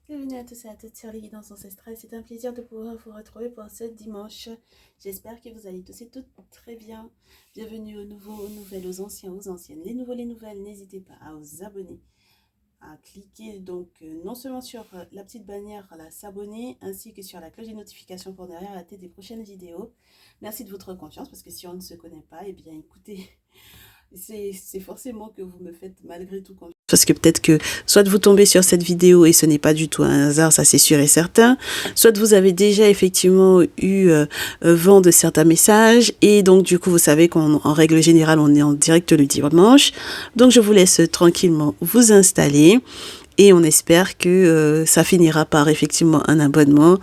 Bienvenue à tous et à toutes sur les guidances ancestrales. C'est un plaisir de pouvoir vous retrouver pour ce dimanche. J'espère que vous allez tous et toutes très bien. Bienvenue aux nouveaux, aux nouvelles, aux anciens, aux anciennes. Les nouveaux, les nouvelles, n'hésitez pas à vous abonner, à cliquer donc non seulement sur la petite bannière, là, s'abonner, ainsi que sur la cloche des notifications pour ne rien rater des prochaines vidéos. Merci de votre confiance parce que si on ne se connaît pas, eh bien écoutez, c'est forcément que vous me faites malgré tout confiance. Parce que peut-être que soit vous tombez sur cette vidéo et ce n'est pas du tout un hasard, ça c'est sûr et certain. Soit vous avez déjà effectivement eu vent de certains messages et donc du coup vous savez qu'en règle générale on est en direct le dimanche. Donc je vous laisse tranquillement vous installer. Et on espère que ça finira par effectivement un abonnement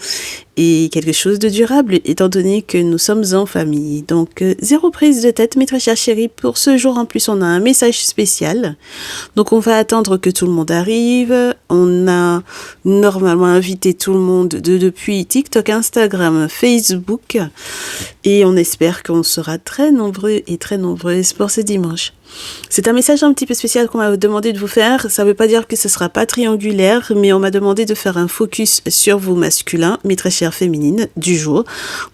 et quelque chose de durable, étant donné que nous sommes en famille. Donc, zéro prise de tête, mes très chers chéris. Pour ce jour, en plus, on a un message spécial. Donc, on va attendre que tout le monde arrive. On a normalement invité tout le monde depuis TikTok, Instagram, Facebook. Et on espère qu'on sera très nombreux et très nombreuses pour ce dimanche. C'est un message un petit peu spécial qu'on m'a demandé de vous faire. Ça ne veut pas dire que ce ne sera pas triangulaire, mais on m'a demandé de faire un focus sur vos masculins, mes très chères féminines du jour.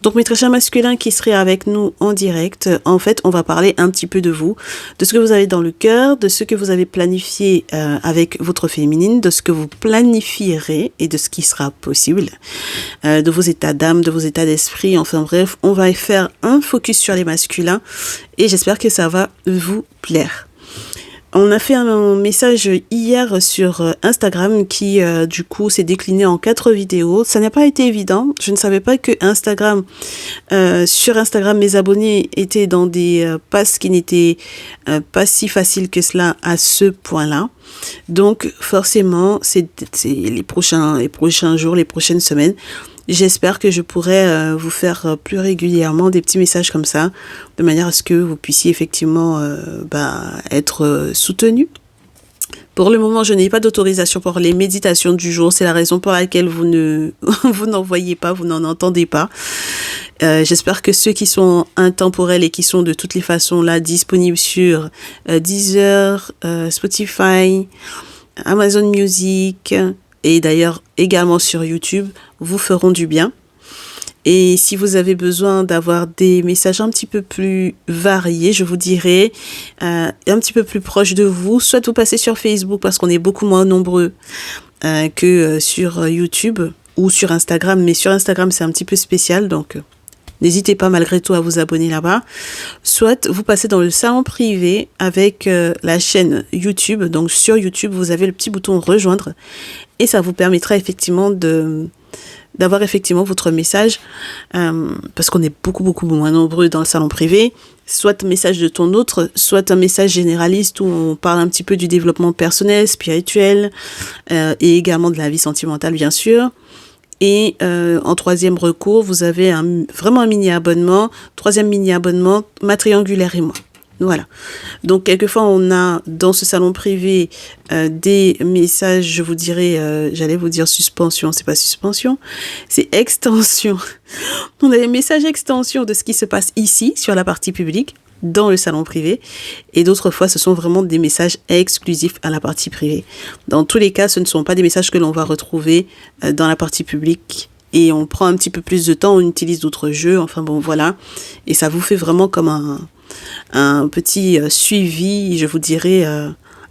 Donc mes très chers masculins qui seraient avec nous en direct, en fait, on va parler un petit peu de vous, de ce que vous avez dans le cœur, de ce que vous avez planifié avec votre féminine, de ce que vous planifierez et de ce qui sera possible, de vos états d'âme, de vos états d'esprit. Enfin bref, on va faire un focus sur les masculins et j'espère que ça va vous plaire. On a fait un message hier sur Instagram qui, du coup, s'est décliné en 4 vidéos. Ça n'a pas été évident. Je ne savais pas que Instagram, sur Instagram, mes abonnés étaient dans des passes qui n'étaient pas si faciles que cela à ce point-là. Donc, forcément, c'est les prochains jours, les prochaines semaines. J'espère que je pourrai vous faire plus régulièrement des petits messages comme ça, de manière à ce que vous puissiez effectivement être soutenu. Pour le moment, je n'ai pas d'autorisation pour les méditations du jour. C'est la raison pour laquelle vous n'en voyez pas, vous n'en entendez pas. J'espère que ceux qui sont intemporels et qui sont de toutes les façons là disponibles sur Deezer, Spotify, Amazon Music et d'ailleurs également sur YouTube vous feront du bien. Et si vous avez besoin d'avoir des messages un petit peu plus variés, je vous dirais, un petit peu plus proches de vous, soit vous passez sur Facebook parce qu'on est beaucoup moins nombreux que sur YouTube ou sur Instagram. Mais sur Instagram, c'est un petit peu spécial, donc n'hésitez pas malgré tout à vous abonner là-bas. Soit vous passez dans le salon privé avec la chaîne YouTube. Donc sur YouTube, vous avez le petit bouton rejoindre et ça vous permettra effectivement d'avoir effectivement votre message parce qu'on est beaucoup moins nombreux dans le salon privé. Soit un message de ton autre, soit un message généraliste où on parle un petit peu du développement personnel, spirituel et également de la vie sentimentale bien sûr. Et en troisième recours, vous avez vraiment un mini-abonnement. Troisième mini-abonnement, ma triangulaire et moi. Voilà. Donc, quelquefois, on a dans ce salon privé des messages, je vous dirais, j'allais vous dire suspension, c'est pas suspension, c'est extension. On a des messages extension de ce qui se passe ici, sur la partie publique, dans le salon privé. Et d'autres fois, ce sont vraiment des messages exclusifs à la partie privée. Dans tous les cas, ce ne sont pas des messages que l'on va retrouver dans la partie publique. Et on prend un petit peu plus de temps, on utilise d'autres jeux, enfin bon, voilà. Et ça vous fait vraiment comme un petit suivi, je vous dirais,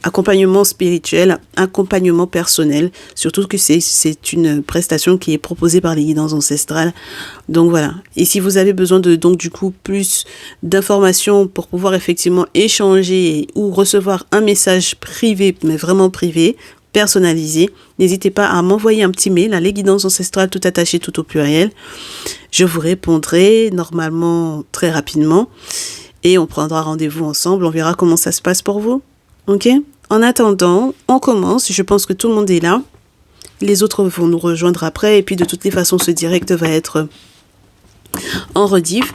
accompagnement spirituel, accompagnement personnel, surtout que c'est une prestation qui est proposée par les guidances ancestrales. Donc voilà. Et si vous avez besoin de donc du coup plus d'informations pour pouvoir effectivement échanger ou recevoir un message privé, mais vraiment privé, personnalisé, n'hésitez pas à m'envoyer un petit mail à les guidances ancestrales tout attaché, tout au pluriel. Je vous répondrai normalement très rapidement et on prendra rendez-vous ensemble. On verra comment ça se passe pour vous. Ok? En attendant, on commence. Je pense que tout le monde est là. Les autres vont nous rejoindre après. Et puis, de toutes les façons, ce direct va être en rediff.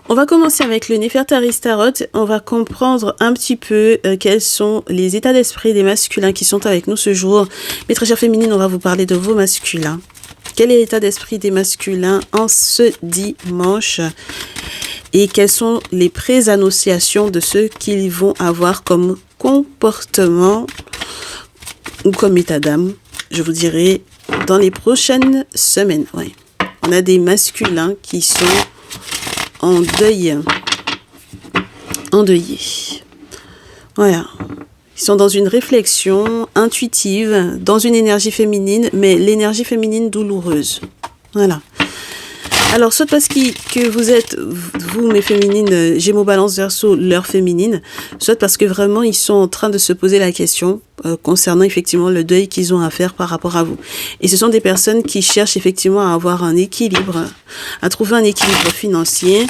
On va commencer avec le Néfertari Tarot. On va comprendre un petit peu quels sont les états d'esprit des masculins qui sont avec nous ce jour. Mes très chères féminines, on va vous parler de vos masculins. Quel est l'état d'esprit des masculins en ce dimanche? Et quelles sont les préannonciations de ce qu'ils vont avoir comme comportement ou comme état d'âme, je vous dirais, dans les prochaines semaines. Ouais. On a des masculins qui sont en deuil. Endeuillés. Voilà. Ils sont dans une réflexion intuitive, dans une énergie féminine, mais l'énergie féminine douloureuse. Voilà. Alors, soit parce que vous êtes, vous, mes féminines, Gémeaux, Balance, Verseau, leur féminine, soit parce que vraiment, ils sont en train de se poser la question concernant effectivement le deuil qu'ils ont à faire par rapport à vous. Et ce sont des personnes qui cherchent effectivement à avoir un équilibre, à trouver un équilibre financier,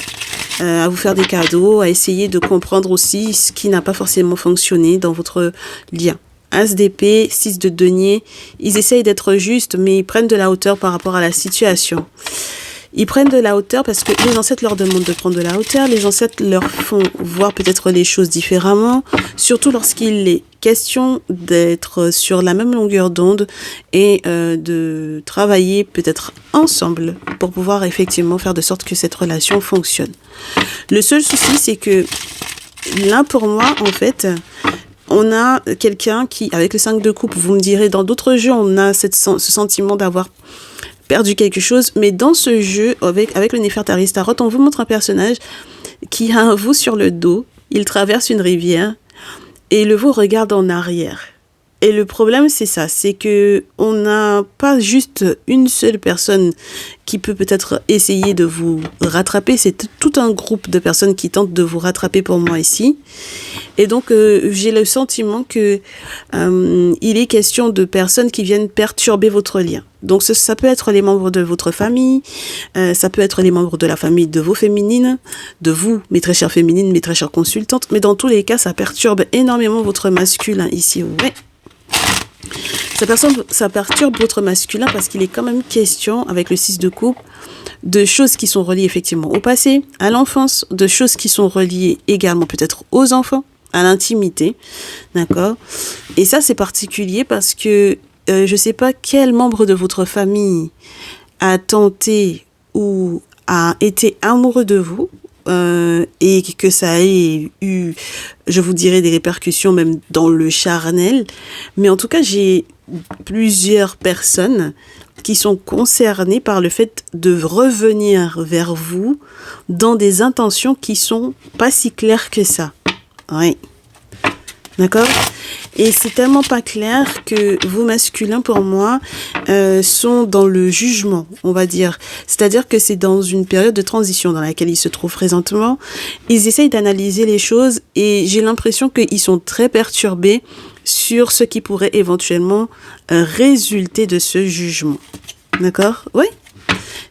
à vous faire des cadeaux, à essayer de comprendre aussi ce qui n'a pas forcément fonctionné dans votre lien. As d'épée, 6 de denier, ils essayent d'être justes, mais ils prennent de la hauteur par rapport à la situation. Ils prennent de la hauteur parce que les ancêtres leur demandent de prendre de la hauteur. Les ancêtres leur font voir peut-être les choses différemment, surtout lorsqu'il est question d'être sur la même longueur d'onde et de travailler peut-être ensemble pour pouvoir effectivement faire de sorte que cette relation fonctionne. Le seul souci, c'est que là, pour moi, en fait, on a quelqu'un qui, avec le 5 de coupe, vous me direz, dans d'autres jeux, on a ce sentiment d'avoir perdu quelque chose, mais dans ce jeu, avec le Néfertari Tarot, on vous montre un personnage qui a un veau sur le dos, il traverse une rivière, et le veau regarde en arrière. Et le problème, c'est ça, c'est que on n'a pas juste une seule personne qui peut peut-être essayer de vous rattraper, c'est tout un groupe de personnes qui tentent de vous rattraper pour moi ici. Et donc, j'ai le sentiment que il est question de personnes qui viennent perturber votre lien. Donc, ça peut être les membres de votre famille, ça peut être les membres de la famille de vos féminines, de vous, mes très chères féminines, mes très chères consultantes, mais dans tous les cas, ça perturbe énormément votre masculin ici. Ouais. Ça perturbe votre masculin parce qu'il est quand même question, avec le 6 de coupe, de choses qui sont reliées effectivement au passé, à l'enfance, de choses qui sont reliées également peut-être aux enfants, à l'intimité, d'accord? Et ça, c'est particulier parce que je ne sais pas quel membre de votre famille a tenté ou a été amoureux de vous, et que ça ait eu, je vous dirais, des répercussions même dans le charnel. Mais en tout cas, j'ai plusieurs personnes qui sont concernées par le fait de revenir vers vous dans des intentions qui sont pas si claires que ça. Oui. D'accord ? Et c'est tellement pas clair que vos masculins, pour moi, sont dans le jugement, on va dire. C'est-à-dire que c'est dans une période de transition dans laquelle ils se trouvent présentement. Ils essayent d'analyser les choses et j'ai l'impression qu'ils sont très perturbés sur ce qui pourrait éventuellement résulter de ce jugement. D'accord ? Oui ?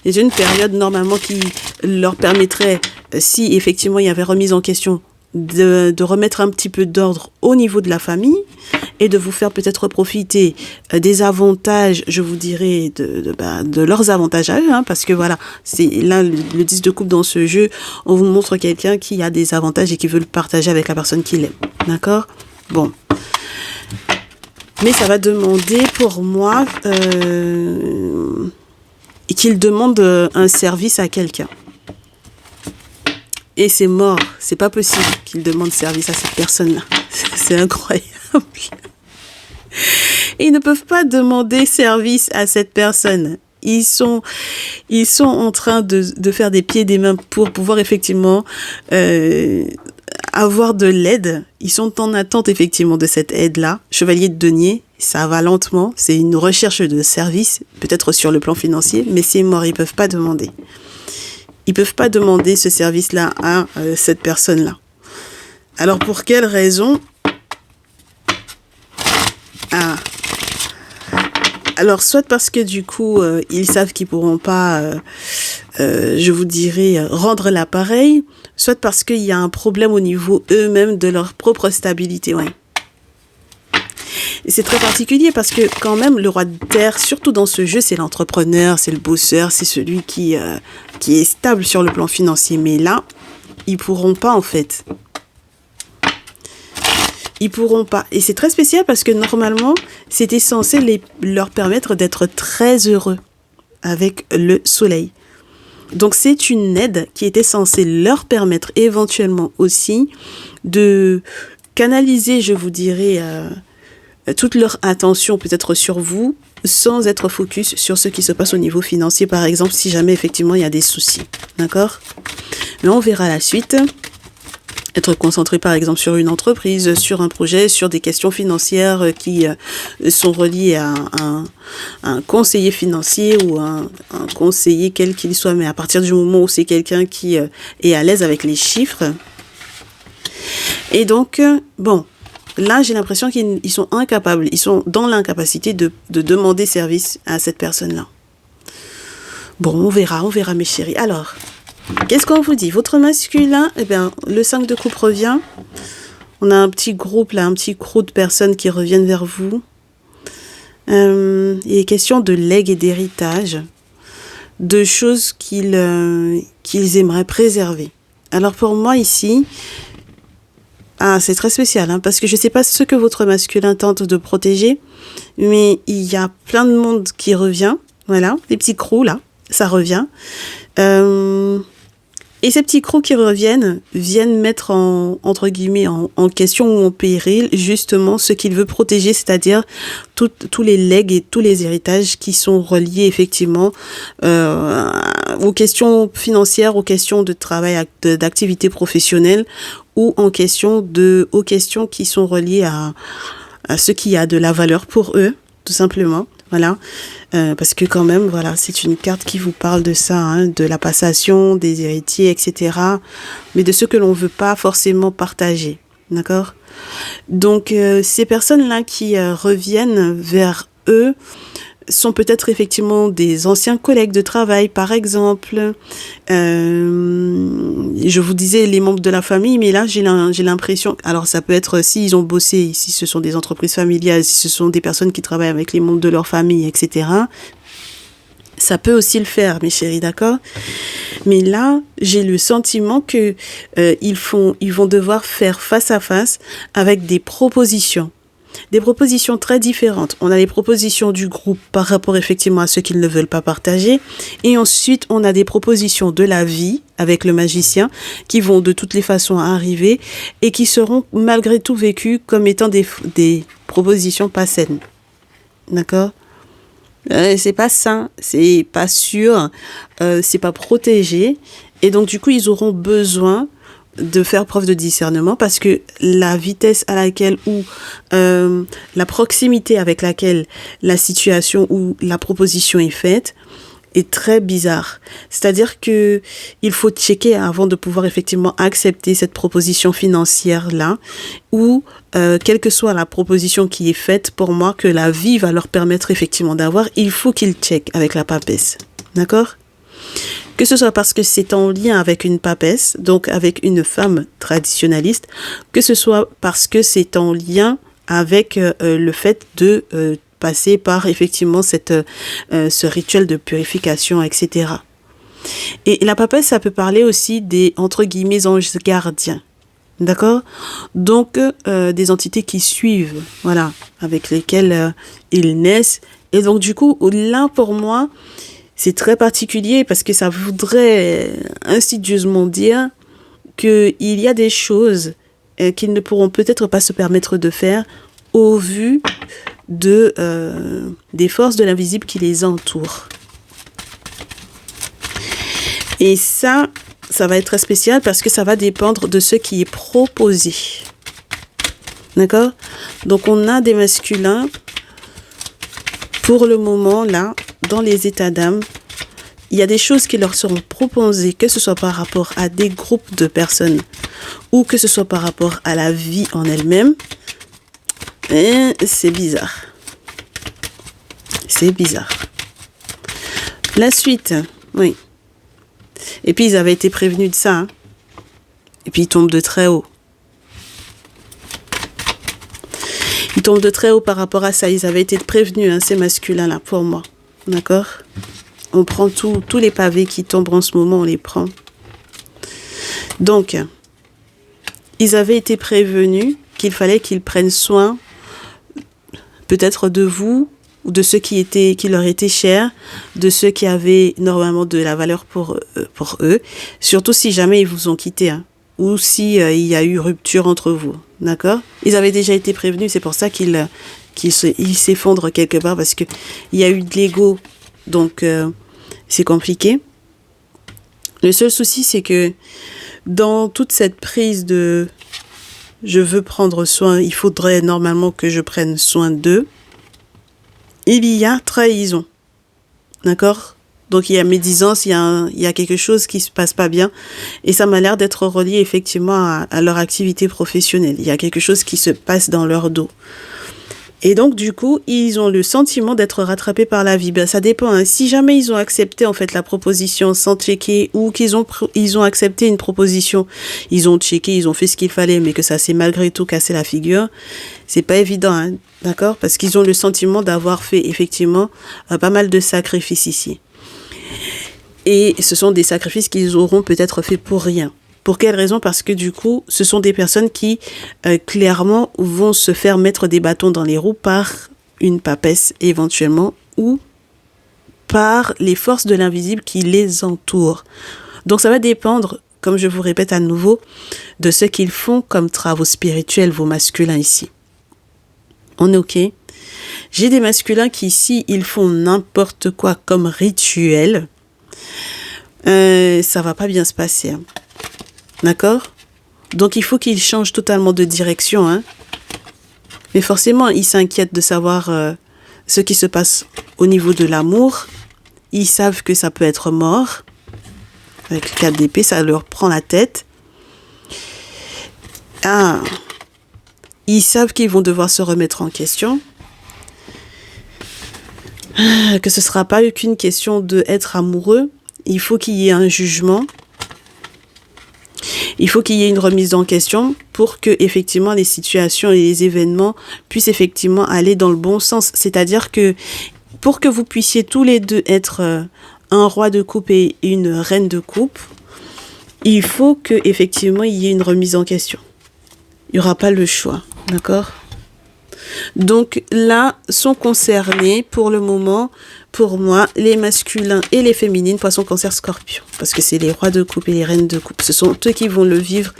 C'est une période normalement qui leur permettrait, si effectivement il y avait remise en question, de remettre un petit peu d'ordre au niveau de la famille et de vous faire peut-être profiter des avantages, je vous dirais, de leurs avantages à eux, hein, parce que voilà, c'est là le 10 de coupe dans ce jeu, on vous montre quelqu'un qui a des avantages et qui veut le partager avec la personne qu'il aime, d'accord ? Bon. Mais ça va demander pour moi qu'il demande un service à quelqu'un. Et c'est mort, c'est pas possible qu'il demande service à cette personne-là. C'est incroyable. Et ils ne peuvent pas demander service à cette personne. Ils sont en train de faire des pieds et des mains pour pouvoir effectivement avoir de l'aide. Ils sont en attente effectivement de cette aide-là. Chevalier de denier, ça va lentement. C'est une recherche de service, peut-être sur le plan financier, mais c'est mort, ils peuvent pas demander. Ils peuvent pas demander ce service-là à cette personne-là. Alors, pour quelle raison ? Alors, soit parce que du coup, ils savent qu'ils pourront pas, je vous dirais, rendre l'appareil, soit parce qu'il y a un problème au niveau eux-mêmes de leur propre stabilité. Ouais. Et c'est très particulier parce que quand même, le roi de terre, surtout dans ce jeu, c'est l'entrepreneur, c'est le bosseur, c'est celui qui est stable sur le plan financier. Mais là, ils pourront pas en fait. Ils pourront pas. Et c'est très spécial parce que normalement, c'était censé leur permettre d'être très heureux avec le soleil. Donc c'est une aide qui était censée leur permettre éventuellement aussi de canaliser, je vous dirais, toute leur attention peut-être sur vous sans être focus sur ce qui se passe au niveau financier, par exemple, si jamais effectivement il y a des soucis. D'accord? Mais on verra la suite. Être concentré par exemple sur une entreprise, sur un projet, sur des questions financières qui sont reliées à un conseiller financier ou un conseiller quel qu'il soit, mais à partir du moment où c'est quelqu'un qui est à l'aise avec les chiffres. Et donc, bon, là j'ai l'impression qu'ils sont incapables, ils sont dans l'incapacité de demander service à cette personne-là. Bon, on verra mes chéris. Alors, qu'est-ce qu'on vous dit? Votre masculin, eh bien, le 5 de coupe revient. On a un petit groupe là, un petit crew de personnes qui reviennent vers vous. Il est question de legs et d'héritage, de choses qu'ils aimeraient préserver. Alors pour moi ici, c'est très spécial, hein, parce que je ne sais pas ce que votre masculin tente de protéger, mais il y a plein de monde qui revient. Voilà, les petits crews là, ça revient. Et ces petits crocs qui reviennent viennent mettre entre guillemets en question ou en péril justement ce qu'il veut protéger, c'est-à-dire tous les legs et tous les héritages qui sont reliés effectivement aux questions financières, aux questions de travail, d'activité professionnelle ou aux questions qui sont reliées à ce qui a de la valeur pour eux, tout simplement. Voilà, parce que quand même, voilà, c'est une carte qui vous parle de ça, hein, de la passation, des héritiers, etc. Mais de ce que l'on ne veut pas forcément partager, d'accord? Donc, ces personnes-là qui reviennent vers eux sont peut-être effectivement des anciens collègues de travail, par exemple. Je vous disais les membres de la famille, mais là, j'ai l'impression... Alors, ça peut être s'ils ont bossé, si ce sont des entreprises familiales, si ce sont des personnes qui travaillent avec les membres de leur famille, etc. Ça peut aussi le faire, mes chéris, d'accord? Mais là, j'ai le sentiment que ils vont devoir faire face à face avec des propositions. Des propositions très différentes. On a les propositions du groupe par rapport effectivement à ce qu'ils ne veulent pas partager. Et ensuite, on a des propositions de la vie avec le magicien qui vont de toutes les façons arriver et qui seront malgré tout vécues comme étant des propositions pas saines. D'accord ? C'est pas sain, c'est pas sûr, c'est pas protégé. Et donc, du coup, ils auront besoin de faire preuve de discernement parce que la vitesse à laquelle ou la proximité avec laquelle la situation ou la proposition est faite est très bizarre. C'est-à-dire que il faut checker avant de pouvoir effectivement accepter cette proposition financière-là ou quelle que soit la proposition qui est faite, pour moi, que la vie va leur permettre effectivement d'avoir, il faut qu'ils checkent avec la papesse. D'accord ? Que ce soit parce que c'est en lien avec une papesse, donc avec une femme traditionnaliste, que ce soit parce que c'est en lien avec le fait de passer par effectivement ce rituel de purification, etc. Et la papesse, ça peut parler aussi des, entre guillemets, anges gardiens. D'accord ? Donc, des entités qui suivent, voilà, avec lesquelles ils naissent. Et donc, du coup, là, pour moi, c'est très particulier parce que ça voudrait insidieusement dire qu'il y a des choses qu'ils ne pourront peut-être pas se permettre de faire au vu des forces de l'invisible qui les entourent. Et ça va être très spécial parce que ça va dépendre de ce qui est proposé. D'accord ? Donc, on a des masculins, pour le moment, là, dans les états d'âme, il y a des choses qui leur seront proposées, que ce soit par rapport à des groupes de personnes ou que ce soit par rapport à la vie en elle-même. Et c'est bizarre. C'est bizarre. La suite, oui. Et puis, ils avaient été prévenus de ça. Hein. Et puis, ils tombent de très haut. Ils tombent de très haut par rapport à ça. Ils avaient été prévenus, hein, ces masculins-là, pour moi. D'accord ? On prend tous les pavés qui tombent en ce moment, on les prend. Donc, ils avaient été prévenus qu'il fallait qu'ils prennent soin peut-être de vous ou de ceux qui leur étaient chers, de ceux qui avaient normalement de la valeur pour eux, surtout si jamais ils vous ont quitté, hein, ou si il y a eu rupture entre vous, d'accord ? Ils avaient déjà été prévenus, c'est pour ça qu'ils il s'effondre quelque part parce que il y a eu de l'ego, donc c'est compliqué. Le seul souci, c'est que dans toute cette prise de je veux prendre soin, il faudrait normalement que je prenne soin d'eux, il y a trahison. D'accord? Donc il y a médisance, il y a quelque chose qui se passe pas bien. Et ça m'a l'air d'être relié effectivement à leur activité professionnelle. Il y a quelque chose qui se passe dans leur dos. Et donc du coup, ils ont le sentiment d'être rattrapés par la vie. Ben, ça dépend. Hein. Si jamais ils ont accepté en fait la proposition sans checker, ou qu'ils ont accepté une proposition, ils ont checké, ils ont fait ce qu'il fallait, mais que ça s'est malgré tout cassé la figure, c'est pas évident, hein, d'accord? Parce qu'ils ont le sentiment d'avoir fait effectivement pas mal de sacrifices ici. Et ce sont des sacrifices qu'ils auront peut-être fait pour rien. Pour quelle raison? Parce que du coup, ce sont des personnes qui, clairement, vont se faire mettre des bâtons dans les roues par une papesse, éventuellement, ou par les forces de l'invisible qui les entourent. Donc, ça va dépendre, comme je vous répète à nouveau, de ce qu'ils font comme travaux spirituels, vos masculins ici. On est OK? J'ai des masculins qui, ici, ils font n'importe quoi comme rituel. Ça va pas bien se passer, hein. D'accord? Donc, il faut qu'ils changent totalement de direction, hein. Mais forcément, ils s'inquiètent de savoir ce qui se passe au niveau de l'amour. Ils savent que ça peut être mort. Avec le 4 d'épée, ça leur prend la tête. Ah, ils savent qu'ils vont devoir se remettre en question. Que ce ne sera pas qu'une question d'être amoureux. Il faut qu'il y ait un jugement. Il faut qu'il y ait une remise en question pour que effectivement les situations et les événements puissent effectivement aller dans le bon sens. C'est-à-dire que pour que vous puissiez tous les deux être un roi de coupe et une reine de coupe, il faut que effectivement il y ait une remise en question. Il n'y aura pas le choix, d'accord? Donc là sont concernés pour le moment, pour moi, les masculins et les féminines, poisson, cancer, scorpion. Parce que c'est les rois de coupe et les reines de coupe. Ce sont eux qui vont le vivre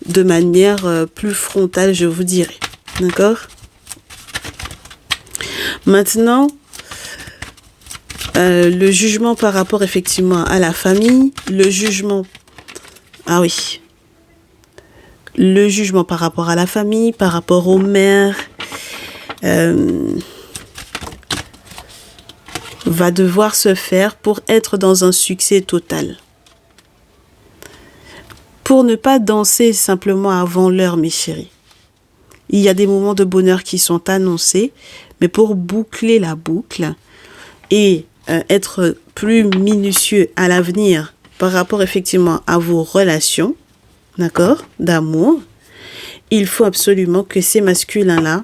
de manière plus frontale, je vous dirais. D'accord? Maintenant, le jugement par rapport effectivement à la famille, le jugement... Ah oui. Le jugement par rapport à la famille, par rapport aux mères... va devoir se faire pour être dans un succès total. Pour ne pas danser simplement avant l'heure, mes chéris. Il y a des moments de bonheur qui sont annoncés, mais pour boucler la boucle et être plus minutieux à l'avenir par rapport effectivement à vos relations, d'accord, d'amour, il faut absolument que ces masculins-là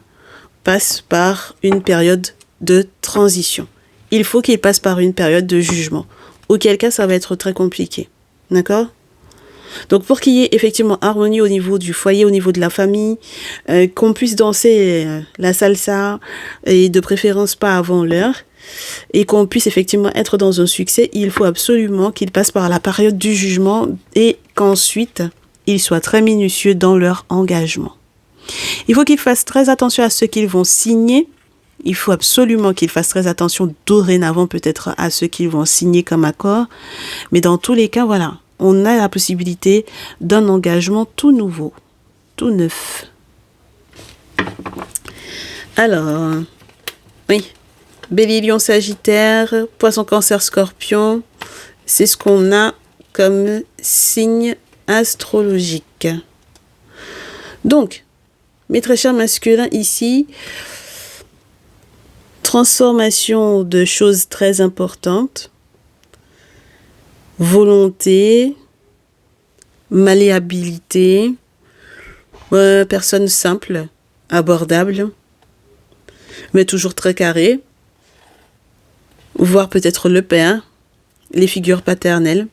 passent par une période de transition. Il faut qu'ils passent par une période de jugement. Auquel cas, ça va être très compliqué. D'accord? Donc, pour qu'il y ait effectivement harmonie au niveau du foyer, au niveau de la famille, qu'on puisse danser la salsa, et de préférence pas avant l'heure, et qu'on puisse effectivement être dans un succès, il faut absolument qu'ils passent par la période du jugement et qu'ensuite, ils soient très minutieux dans leur engagement. Il faut qu'ils fassent très attention à ce qu'ils vont signer. Il faut absolument qu'ils fassent très attention dorénavant peut-être à ce qu'ils vont signer comme accord. Mais dans tous les cas, voilà, on a la possibilité d'un engagement tout nouveau, tout neuf. Alors, oui, Bélier, Lion, Sagittaire, Poisson, Cancer, Scorpion, c'est ce qu'on a comme signe astrologique. Donc, mes très chers masculins, ici, transformation de choses très importantes, volonté, malléabilité, personne simple, abordable, mais toujours très carré, voire peut-être le père, les figures paternelles,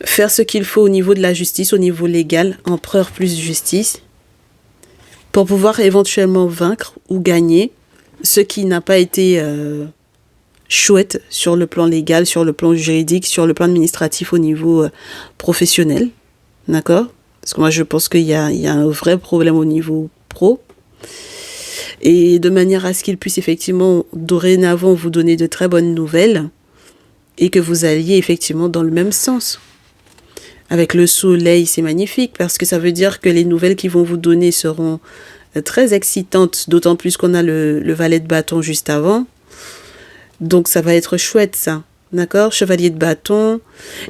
faire ce qu'il faut au niveau de la justice, au niveau légal, empereur plus justice, pour pouvoir éventuellement vaincre ou gagner ce qui n'a pas été chouette sur le plan légal, sur le plan juridique, sur le plan administratif au niveau professionnel. D'accord? Parce que moi, je pense qu'il y a un vrai problème au niveau pro. et de manière à ce qu'il puisse effectivement dorénavant vous donner de très bonnes nouvelles et que vous alliez effectivement dans le même sens. Avec le soleil, c'est magnifique parce que ça veut dire que les nouvelles qu'ils vont vous donner seront très excitantes, d'autant plus qu'on a le valet de bâton juste avant. Donc ça va être chouette ça, d'accord? Chevalier de bâton.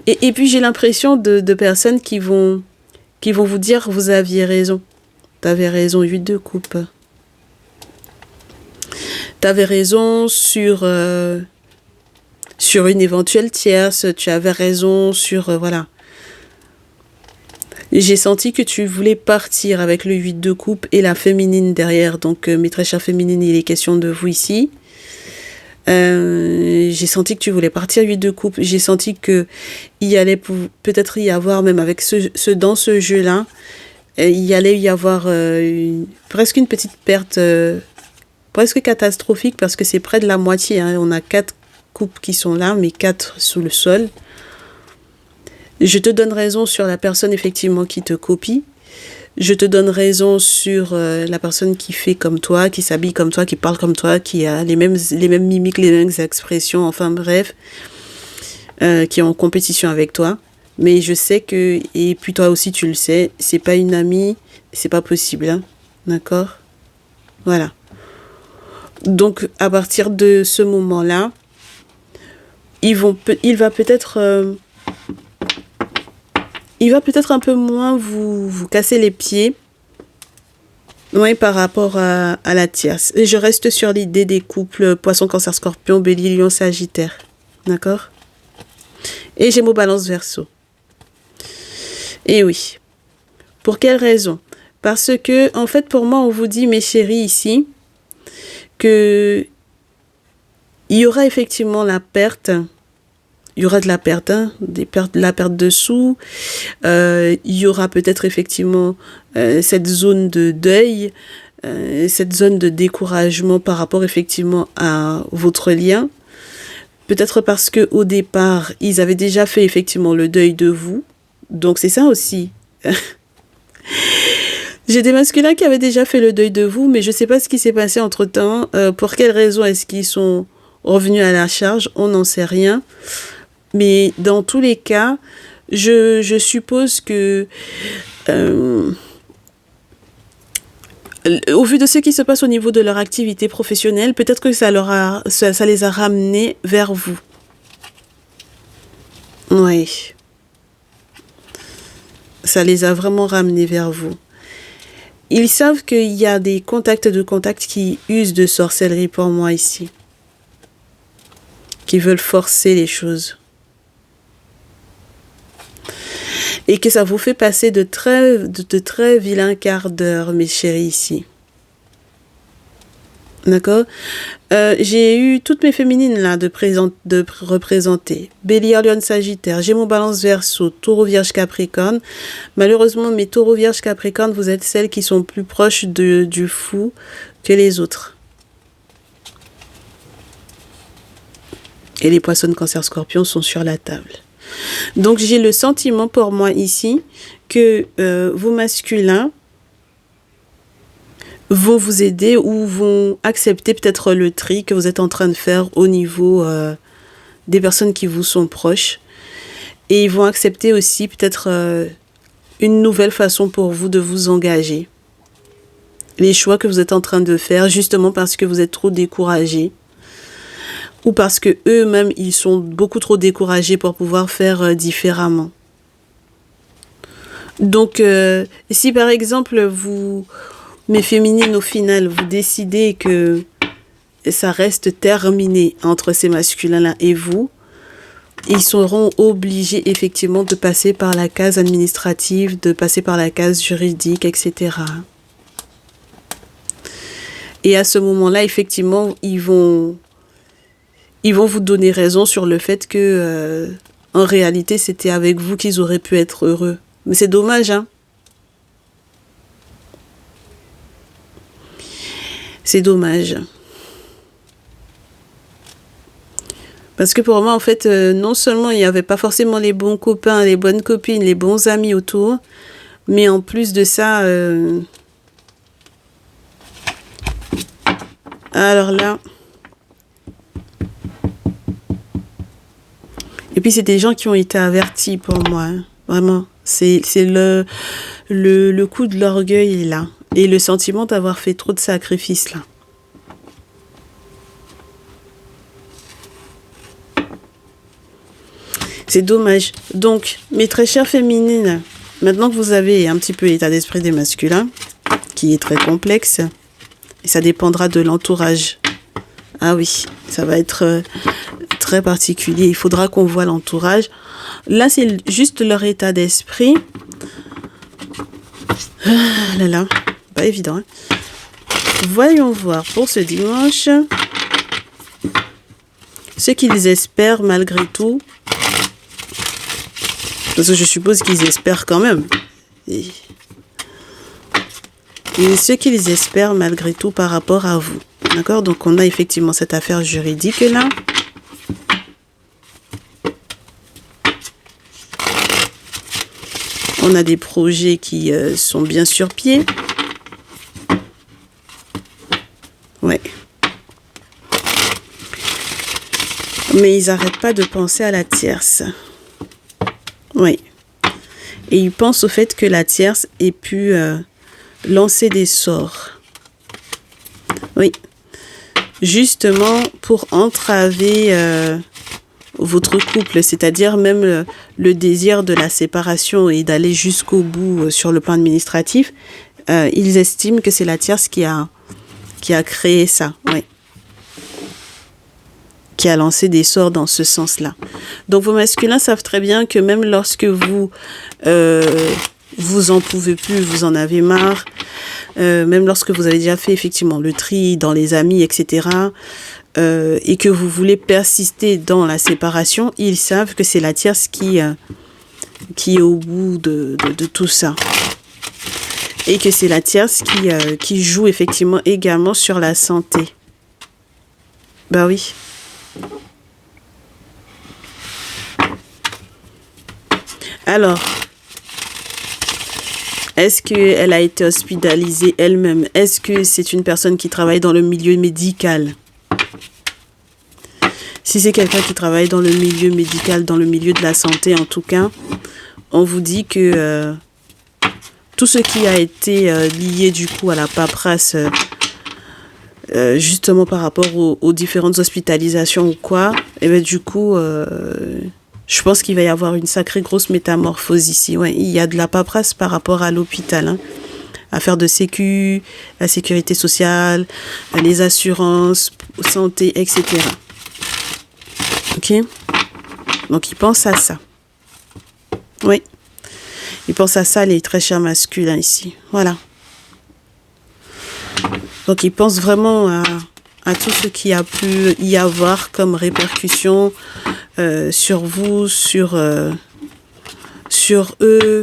Et puis j'ai l'impression de personnes qui vont vous dire vous aviez raison. T'avais raison, 8 de coupe. T'avais raison sur une éventuelle tierce. Tu avais raison sur... voilà. J'ai senti que tu voulais partir avec le 8 de coupe et la féminine derrière. Donc, mes très chères féminines, il est question de vous ici. J'ai senti que tu voulais partir 8 de coupe. J'ai senti que il y allait peut-être y avoir, même avec dans ce jeu-là, il allait y avoir presque une petite perte, presque catastrophique, parce que c'est près de la moitié. Hein. On a 4 coupes qui sont là, mais 4 sous le sol. Je te donne raison sur la personne effectivement qui te copie. Je te donne raison sur la personne qui fait comme toi, qui s'habille comme toi, qui parle comme toi, qui a les mêmes mimiques, les mêmes expressions, enfin bref, qui est en compétition avec toi. Mais je sais que, et puis toi aussi tu le sais, c'est pas une amie, c'est pas possible, hein, d'accord? Voilà. Donc à partir de ce moment-là, il va peut-être un peu moins vous casser les pieds, oui, par rapport à la tierce. Et je reste sur l'idée des couples Poisson, Cancer, Scorpion, Bélier, Lion, Sagittaire, d'accord? Et Gémeaux, Balance, Verseau. Et oui. Pour quelle raison? Parce que, en fait, pour moi, on vous dit, mes chéris, ici, que il y aura effectivement la perte. Il y aura de la perte, hein, la perte de sous. Il y aura peut-être effectivement cette zone de deuil, cette zone de découragement par rapport effectivement à votre lien. Peut-être parce que au départ, ils avaient déjà fait effectivement le deuil de vous. Donc c'est ça aussi. J'ai des masculins qui avaient déjà fait le deuil de vous, mais je ne sais pas ce qui s'est passé entre-temps. Pour quelles raisons est-ce qu'ils sont revenus à la charge? On n'en sait rien. Mais dans tous les cas, je suppose que, au vu de ce qui se passe au niveau de leur activité professionnelle, peut-être que ça les a ramenés vers vous. Oui. Ça les a vraiment ramenés vers vous. Ils savent qu'il y a des contacts qui usent de sorcellerie pour moi ici. Qui veulent forcer les choses. Et que ça vous fait passer de très vilains quarts d'heure, mes chéris, ici. D'accord? J'ai eu toutes mes féminines là de représenter. Bélier, Lion, Sagittaire, Gémeaux, Balance, Verseau, Taureau, Vierge, Capricorne. Malheureusement, mes Taureaux, Vierge, Capricorne, vous êtes celles qui sont plus proches du fou que les autres. Et les Poissons, Cancer, Scorpion sont sur la table. Donc j'ai le sentiment pour moi ici que vos masculins vont vous aider ou vont accepter peut-être le tri que vous êtes en train de faire au niveau des personnes qui vous sont proches. Et ils vont accepter aussi peut-être une nouvelle façon pour vous de vous engager. Les choix que vous êtes en train de faire justement parce que vous êtes trop découragés. Ou parce que eux-mêmes, ils sont beaucoup trop découragés pour pouvoir faire différemment. Donc, si par exemple, mes féminines, au final, vous décidez que ça reste terminé entre ces masculins-là et vous, ils seront obligés effectivement de passer par la case administrative, de passer par la case juridique, etc. Et à ce moment-là, effectivement, ils vont vous donner raison sur le fait que, en réalité, c'était avec vous qu'ils auraient pu être heureux. Mais c'est dommage, hein. C'est dommage. Parce que pour moi, en fait, non seulement il n'y avait pas forcément les bons copains, les bonnes copines, les bons amis autour, mais en plus de ça, Alors là... Et puis, c'est des gens qui ont été avertis pour moi. Hein. Vraiment. C'est le coup de l'orgueil là. Et le sentiment d'avoir fait trop de sacrifices là. C'est dommage. Donc, mes très chères féminines, maintenant que vous avez un petit peu l'état d'esprit des masculins, qui est très complexe, et ça dépendra de l'entourage. Ah oui, ça va être très particulier. Il faudra qu'on voit l'entourage. Là, c'est juste leur état d'esprit. Ah là là, pas évident. Hein. Voyons voir pour ce dimanche ce qu'ils espèrent malgré tout. Parce que je suppose qu'ils espèrent quand même. Et ce qu'ils espèrent malgré tout par rapport à vous. D'accord? Donc, on a effectivement cette affaire juridique là. On a des projets qui sont bien sur pied. Ouais. Mais ils n'arrêtent pas de penser à la tierce. Oui. Et ils pensent au fait que la tierce ait pu lancer des sorts. Oui. Justement pour entraver votre couple, c'est-à-dire même le désir de la séparation et d'aller jusqu'au bout sur le plan administratif, ils estiment que c'est la tierce qui a créé ça, oui. Qui a lancé des sorts dans ce sens-là. Donc vos masculins savent très bien que même lorsque vous en pouvez plus, vous en avez marre, même lorsque vous avez déjà fait effectivement le tri dans les amis, etc., et que vous voulez persister dans la séparation, ils savent que c'est la tierce qui est au bout de tout ça. Et que c'est la tierce qui joue effectivement également sur la santé. Bah oui. Alors, est-ce qu'elle a été hospitalisée elle-même? Est-ce que c'est une personne qui travaille dans le milieu médical? Si c'est quelqu'un qui travaille dans le milieu médical, dans le milieu de la santé en tout cas, on vous dit que tout ce qui a été lié du coup à la paperasse, justement par rapport aux différentes hospitalisations ou quoi, et bien du coup, je pense qu'il va y avoir une sacrée grosse métamorphose ici. Ouais, il y a de la paperasse par rapport à l'hôpital, hein. Affaires de sécu, la sécurité sociale, les assurances, santé, etc. Ok? Donc, ils pensent à ça. Oui. Ils pensent à ça, les très chers masculins ici. Voilà. Donc, ils pensent vraiment à tout ce qui a pu y avoir comme répercussion sur vous, sur eux.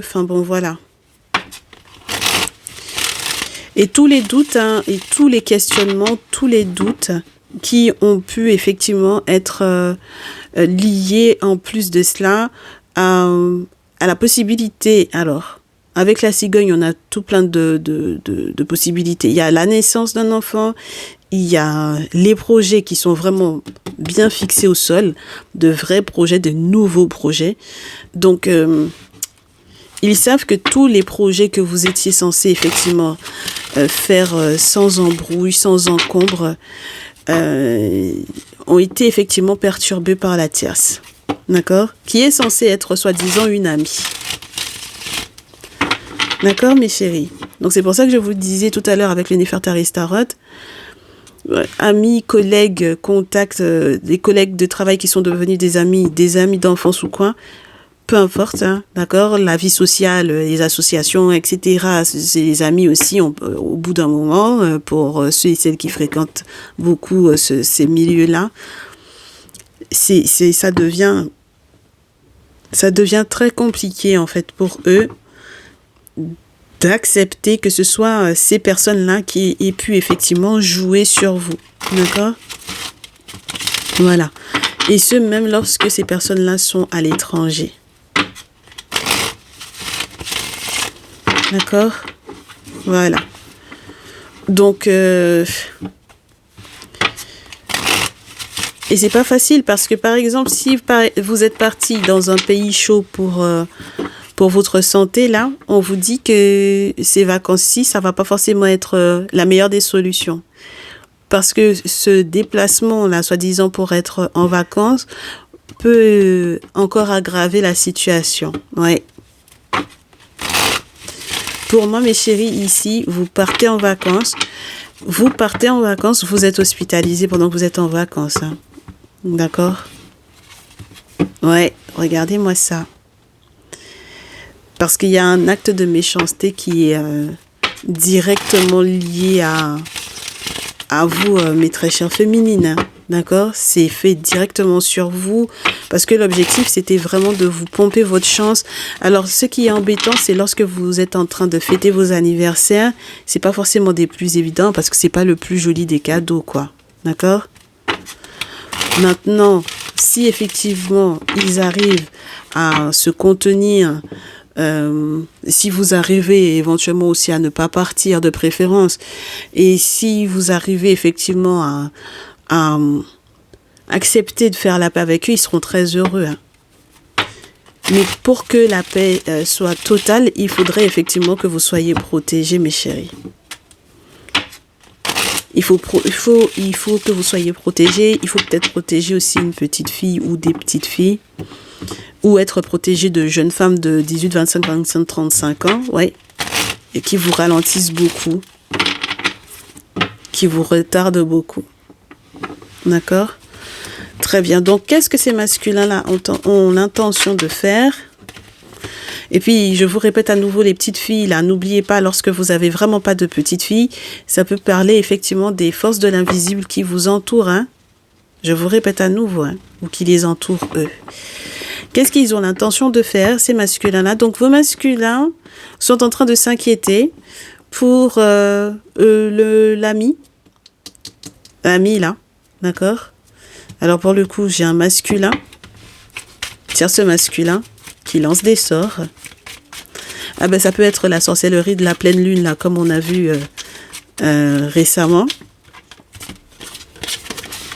Enfin, bon, voilà. Et tous les doutes, hein, et tous les questionnements, tous les doutes qui ont pu effectivement être liés en plus de cela à la possibilité. Alors, avec la cigogne, on a tout plein de possibilités. Il y a la naissance d'un enfant, il y a les projets qui sont vraiment bien fixés au sol, de vrais projets, de nouveaux projets. Donc, ils savent que tous les projets que vous étiez censés effectivement faire sans embrouille, sans encombre, ont été effectivement perturbés par la tierce. D'accord? Qui est censée être soi-disant une amie. D'accord, mes chéris? Donc, c'est pour ça que je vous disais tout à l'heure avec le Néfertari Tarot, amis, collègues, contacts, des collègues de travail qui sont devenus des amis d'enfance ou quoi, peu importe, hein, d'accord, la vie sociale, les associations, etc., c'est les amis aussi, au bout d'un moment, pour ceux et celles qui fréquentent beaucoup ces milieux-là, ça devient très compliqué, en fait, pour eux, d'accepter que ce soit ces personnes-là qui aient pu effectivement jouer sur vous, d'accord? Voilà. Et ce, même lorsque ces personnes-là sont à l'étranger. D'accord? Voilà. Donc, Et c'est pas facile parce que, par exemple, si vous êtes parti dans un pays chaud pour votre santé, là, on vous dit que ces vacances-ci, ça va pas forcément être la meilleure des solutions. Parce que ce déplacement, là, soi-disant pour être en vacances, peut encore aggraver la situation. Ouais. Pour moi, mes chéris, ici, vous partez en vacances. Vous êtes hospitalisé pendant que vous êtes en vacances. Hein. D'accord? Ouais, regardez-moi ça. Parce qu'il y a un acte de méchanceté qui est directement lié à vous, mes très chères féminines. Hein. D'accord? C'est fait directement sur vous parce que l'objectif, c'était vraiment de vous pomper votre chance. Alors, ce qui est embêtant, c'est lorsque vous êtes en train de fêter vos anniversaires, c'est pas forcément des plus évidents parce que c'est pas le plus joli des cadeaux, quoi. D'accord? Maintenant, si effectivement, ils arrivent à se contenir, si vous arrivez éventuellement aussi à ne pas partir de préférence, et si vous arrivez effectivement à accepter de faire la paix avec eux, ils seront très heureux. Hein. Mais pour que la paix soit totale, il faudrait effectivement que vous soyez protégés, mes chéris. Il faut que vous soyez protégés. Il faut peut-être protéger aussi une petite fille ou des petites filles. Ou être protégé de jeunes femmes de 18, 25, 25, 35 ans. Ouais. Et qui vous ralentissent beaucoup. Qui vous retardent beaucoup. D'accord? Très bien. Donc, qu'est-ce que ces masculins-là ont l'intention de faire? Et puis, je vous répète à nouveau, les petites filles, là, n'oubliez pas, lorsque vous avez vraiment pas de petites filles, ça peut parler effectivement des forces de l'invisible qui vous entourent, hein. Je vous répète à nouveau, hein, ou qui les entourent, eux. Qu'est-ce qu'ils ont l'intention de faire, ces masculins-là? Donc, vos masculins sont en train de s'inquiéter pour l'ami. L'ami, là. D'accord? Alors, pour le coup, j'ai un masculin. Tierce masculin qui lance des sorts. Ah ben, ça peut être la sorcellerie de la pleine lune, là, comme on a vu récemment.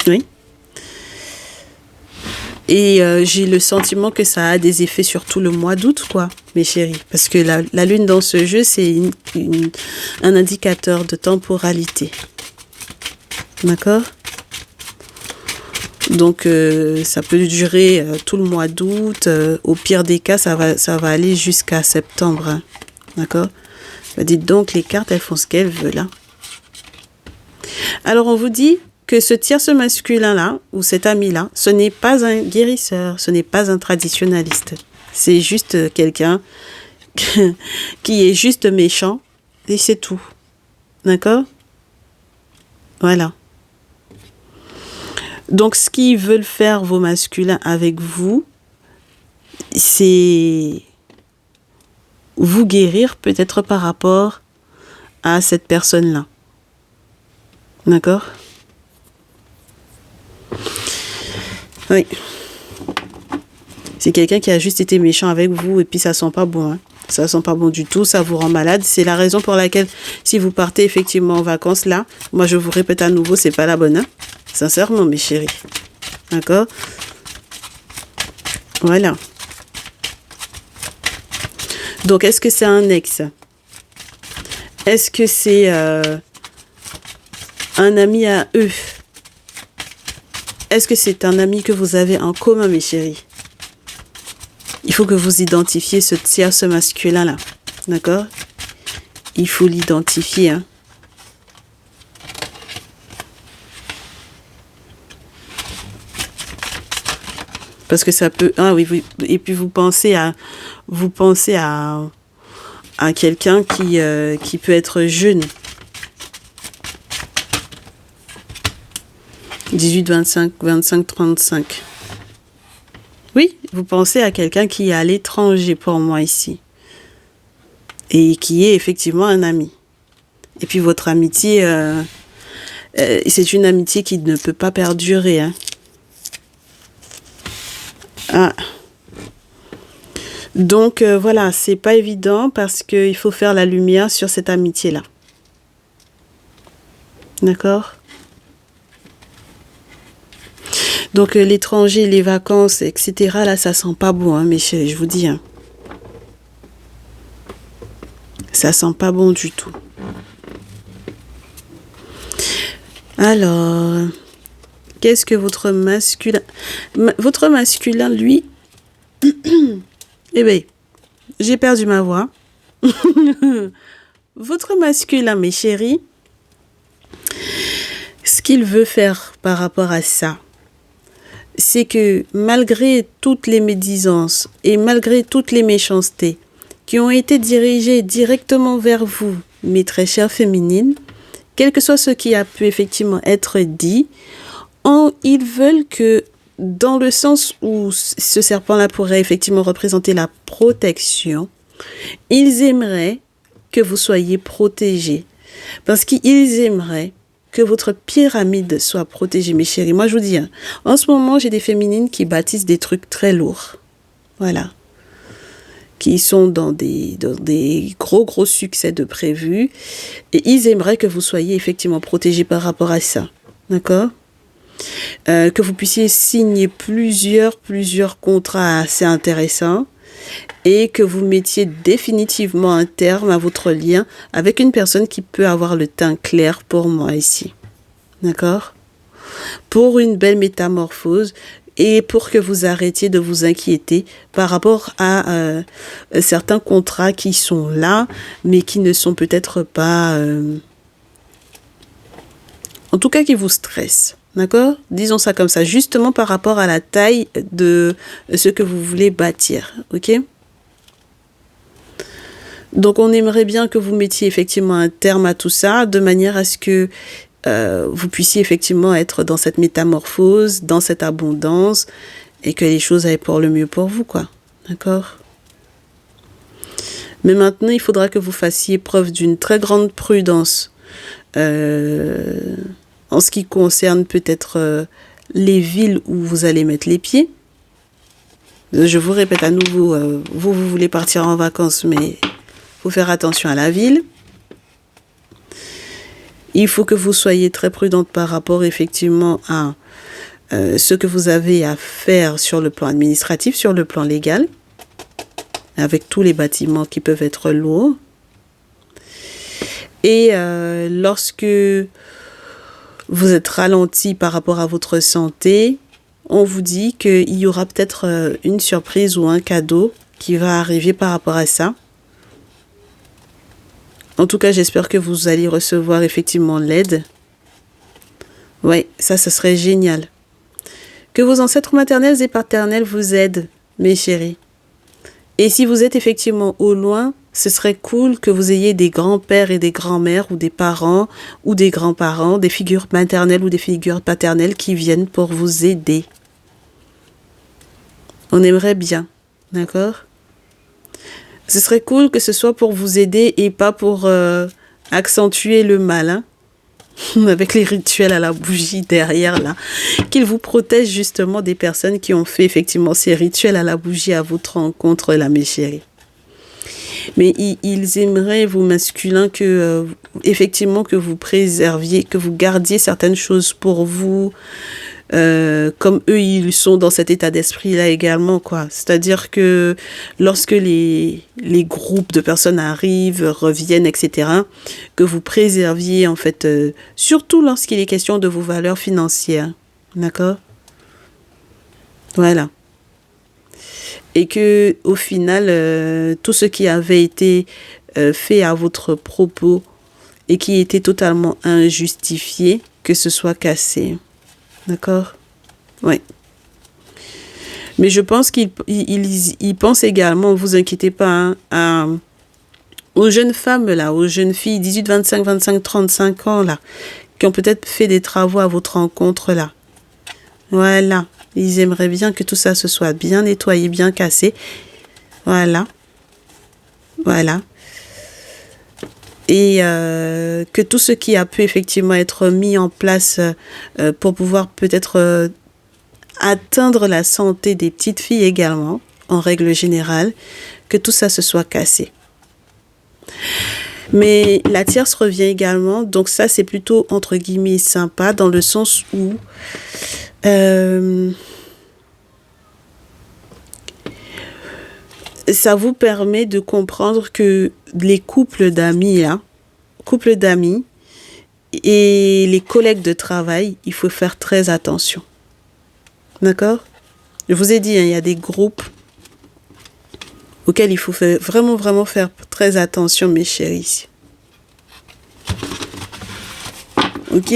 Oui. Et j'ai le sentiment que ça a des effets sur tout le mois d'août, quoi, mes chéris. Parce que la lune dans ce jeu, c'est un indicateur de temporalité. D'accord? Donc, ça peut durer tout le mois d'août. Au pire des cas, ça va aller jusqu'à septembre. Hein. D'accord? Bah, dites donc, les cartes, elles font ce qu'elles veulent. Hein. Alors, on vous dit que ce tierce masculin-là, ou cet ami-là, ce n'est pas un guérisseur, ce n'est pas un traditionnaliste. C'est juste quelqu'un qui est juste méchant, et c'est tout. D'accord? Voilà. Donc, ce qu'ils veulent faire, vos masculins, avec vous, c'est vous guérir peut-être par rapport à cette personne-là. D'accord? Oui. C'est quelqu'un qui a juste été méchant avec vous et puis ça sent pas bon. Hein. Ça sent pas bon du tout, ça vous rend malade. C'est la raison pour laquelle, si vous partez effectivement en vacances là, moi je vous répète à nouveau, c'est pas la bonne. Hein. Sincèrement, mes chéris. D'accord? Voilà. Donc, est-ce que c'est un ex? Est-ce que c'est un ami à eux? Est-ce que c'est un ami que vous avez en commun, mes chéris? Il faut que vous identifiez ce tierce masculin-là. D'accord? Il faut l'identifier, hein. Parce que ça peut... Ah oui, et puis vous pensez à quelqu'un qui peut être jeune. 18, 25, 25, 35. Oui, vous pensez à quelqu'un qui est à l'étranger pour moi ici. Et qui est effectivement un ami. Et puis votre amitié, c'est une amitié qui ne peut pas perdurer, hein. Ah. Donc voilà, c'est pas évident parce qu'il faut faire la lumière sur cette amitié-là. D'accord? Donc l'étranger, les vacances, etc. Là, ça sent pas bon, hein, mes chéris, je vous dis. Hein. Ça sent pas bon du tout. Alors, qu'est-ce que votre masculin... Votre masculin, lui... Eh bien, j'ai perdu ma voix. Votre masculin, mes chéris, ce qu'il veut faire par rapport à ça, c'est que malgré toutes les médisances et malgré toutes les méchancetés qui ont été dirigées directement vers vous, mes très chères féminines, quel que soit ce qui a pu effectivement être dit, ils veulent que dans le sens où ce serpent-là pourrait effectivement représenter la protection, ils aimeraient que vous soyez protégés. Parce qu'ils aimeraient que votre pyramide soit protégée, mes chéris. Moi, je vous dis, hein, en ce moment, j'ai des féminines qui bâtissent des trucs très lourds. Voilà. Qui sont dans des gros succès de prévus. Et ils aimeraient que vous soyez effectivement protégés par rapport à ça. D'accord ? Que vous puissiez signer plusieurs contrats assez intéressants et que vous mettiez définitivement un terme à votre lien avec une personne qui peut avoir le teint clair pour moi ici. D'accord ? Pour une belle métamorphose et pour que vous arrêtiez de vous inquiéter par rapport à certains contrats qui sont là, mais qui ne sont peut-être pas... en tout cas, qui vous stressent. D'accord ? Disons ça comme ça, justement par rapport à la taille de ce que vous voulez bâtir. Ok ? Donc, on aimerait bien que vous mettiez effectivement un terme à tout ça, de manière à ce que vous puissiez effectivement être dans cette métamorphose, dans cette abondance, et que les choses aillent pour le mieux pour vous, quoi. D'accord ? Mais maintenant, il faudra que vous fassiez preuve d'une très grande prudence en ce qui concerne peut-être les villes où vous allez mettre les pieds. Je vous répète à nouveau, vous voulez partir en vacances, mais il faut faire attention à la ville. Il faut que vous soyez très prudente par rapport effectivement à ce que vous avez à faire sur le plan administratif, sur le plan légal, avec tous les bâtiments qui peuvent être lourds. Et lorsque vous êtes ralenti par rapport à votre santé, on vous dit qu'il y aura peut-être une surprise ou un cadeau qui va arriver par rapport à ça. En tout cas, j'espère que vous allez recevoir effectivement l'aide. Oui, ça serait génial. Que vos ancêtres maternels et paternels vous aident, mes chéris. Et si vous êtes effectivement au loin, ce serait cool que vous ayez des grands-pères et des grands-mères ou des parents ou des grands-parents, des figures maternelles ou des figures paternelles qui viennent pour vous aider. On aimerait bien, d'accord ? Ce serait cool que ce soit pour vous aider et pas pour accentuer le mal, hein, avec les rituels à la bougie derrière, là. Qu'ils vous protègent justement des personnes qui ont fait effectivement ces rituels à la bougie à votre rencontre, là, mes chéris. Mais ils aimeraient, vous masculins, que effectivement que vous préserviez, que vous gardiez certaines choses pour vous, comme eux, ils sont dans cet état d'esprit-là également, quoi. C'est-à-dire que lorsque les groupes de personnes arrivent, reviennent, etc., que vous préserviez, en fait, surtout lorsqu'il est question de vos valeurs financières. D'accord ? Voilà. Et que, au final, tout ce qui avait été fait à votre propos et qui était totalement injustifié, que ce soit cassé. D'accord ? Oui. Mais je pense qu'ils pensent également, ne vous inquiétez pas, hein, aux jeunes femmes, là, aux jeunes filles, 18, 25, 25, 35 ans, là, qui ont peut-être fait des travaux à votre rencontre, là. Voilà. Ils aimeraient bien que tout ça se soit bien nettoyé, bien cassé. Voilà. Voilà. Et que tout ce qui a pu effectivement être mis en place pour pouvoir peut-être atteindre la santé des petites filles également, en règle générale, que tout ça se soit cassé. Mais la tierce revient également. Donc ça, c'est plutôt, entre guillemets, sympa dans le sens où... ça vous permet de comprendre que les couples d'amis, là, couples d'amis et les collègues de travail, il faut faire très attention. D'accord? Je vous ai dit, hein, il y a des groupes auxquels il faut vraiment faire très attention, mes chéris. Ok?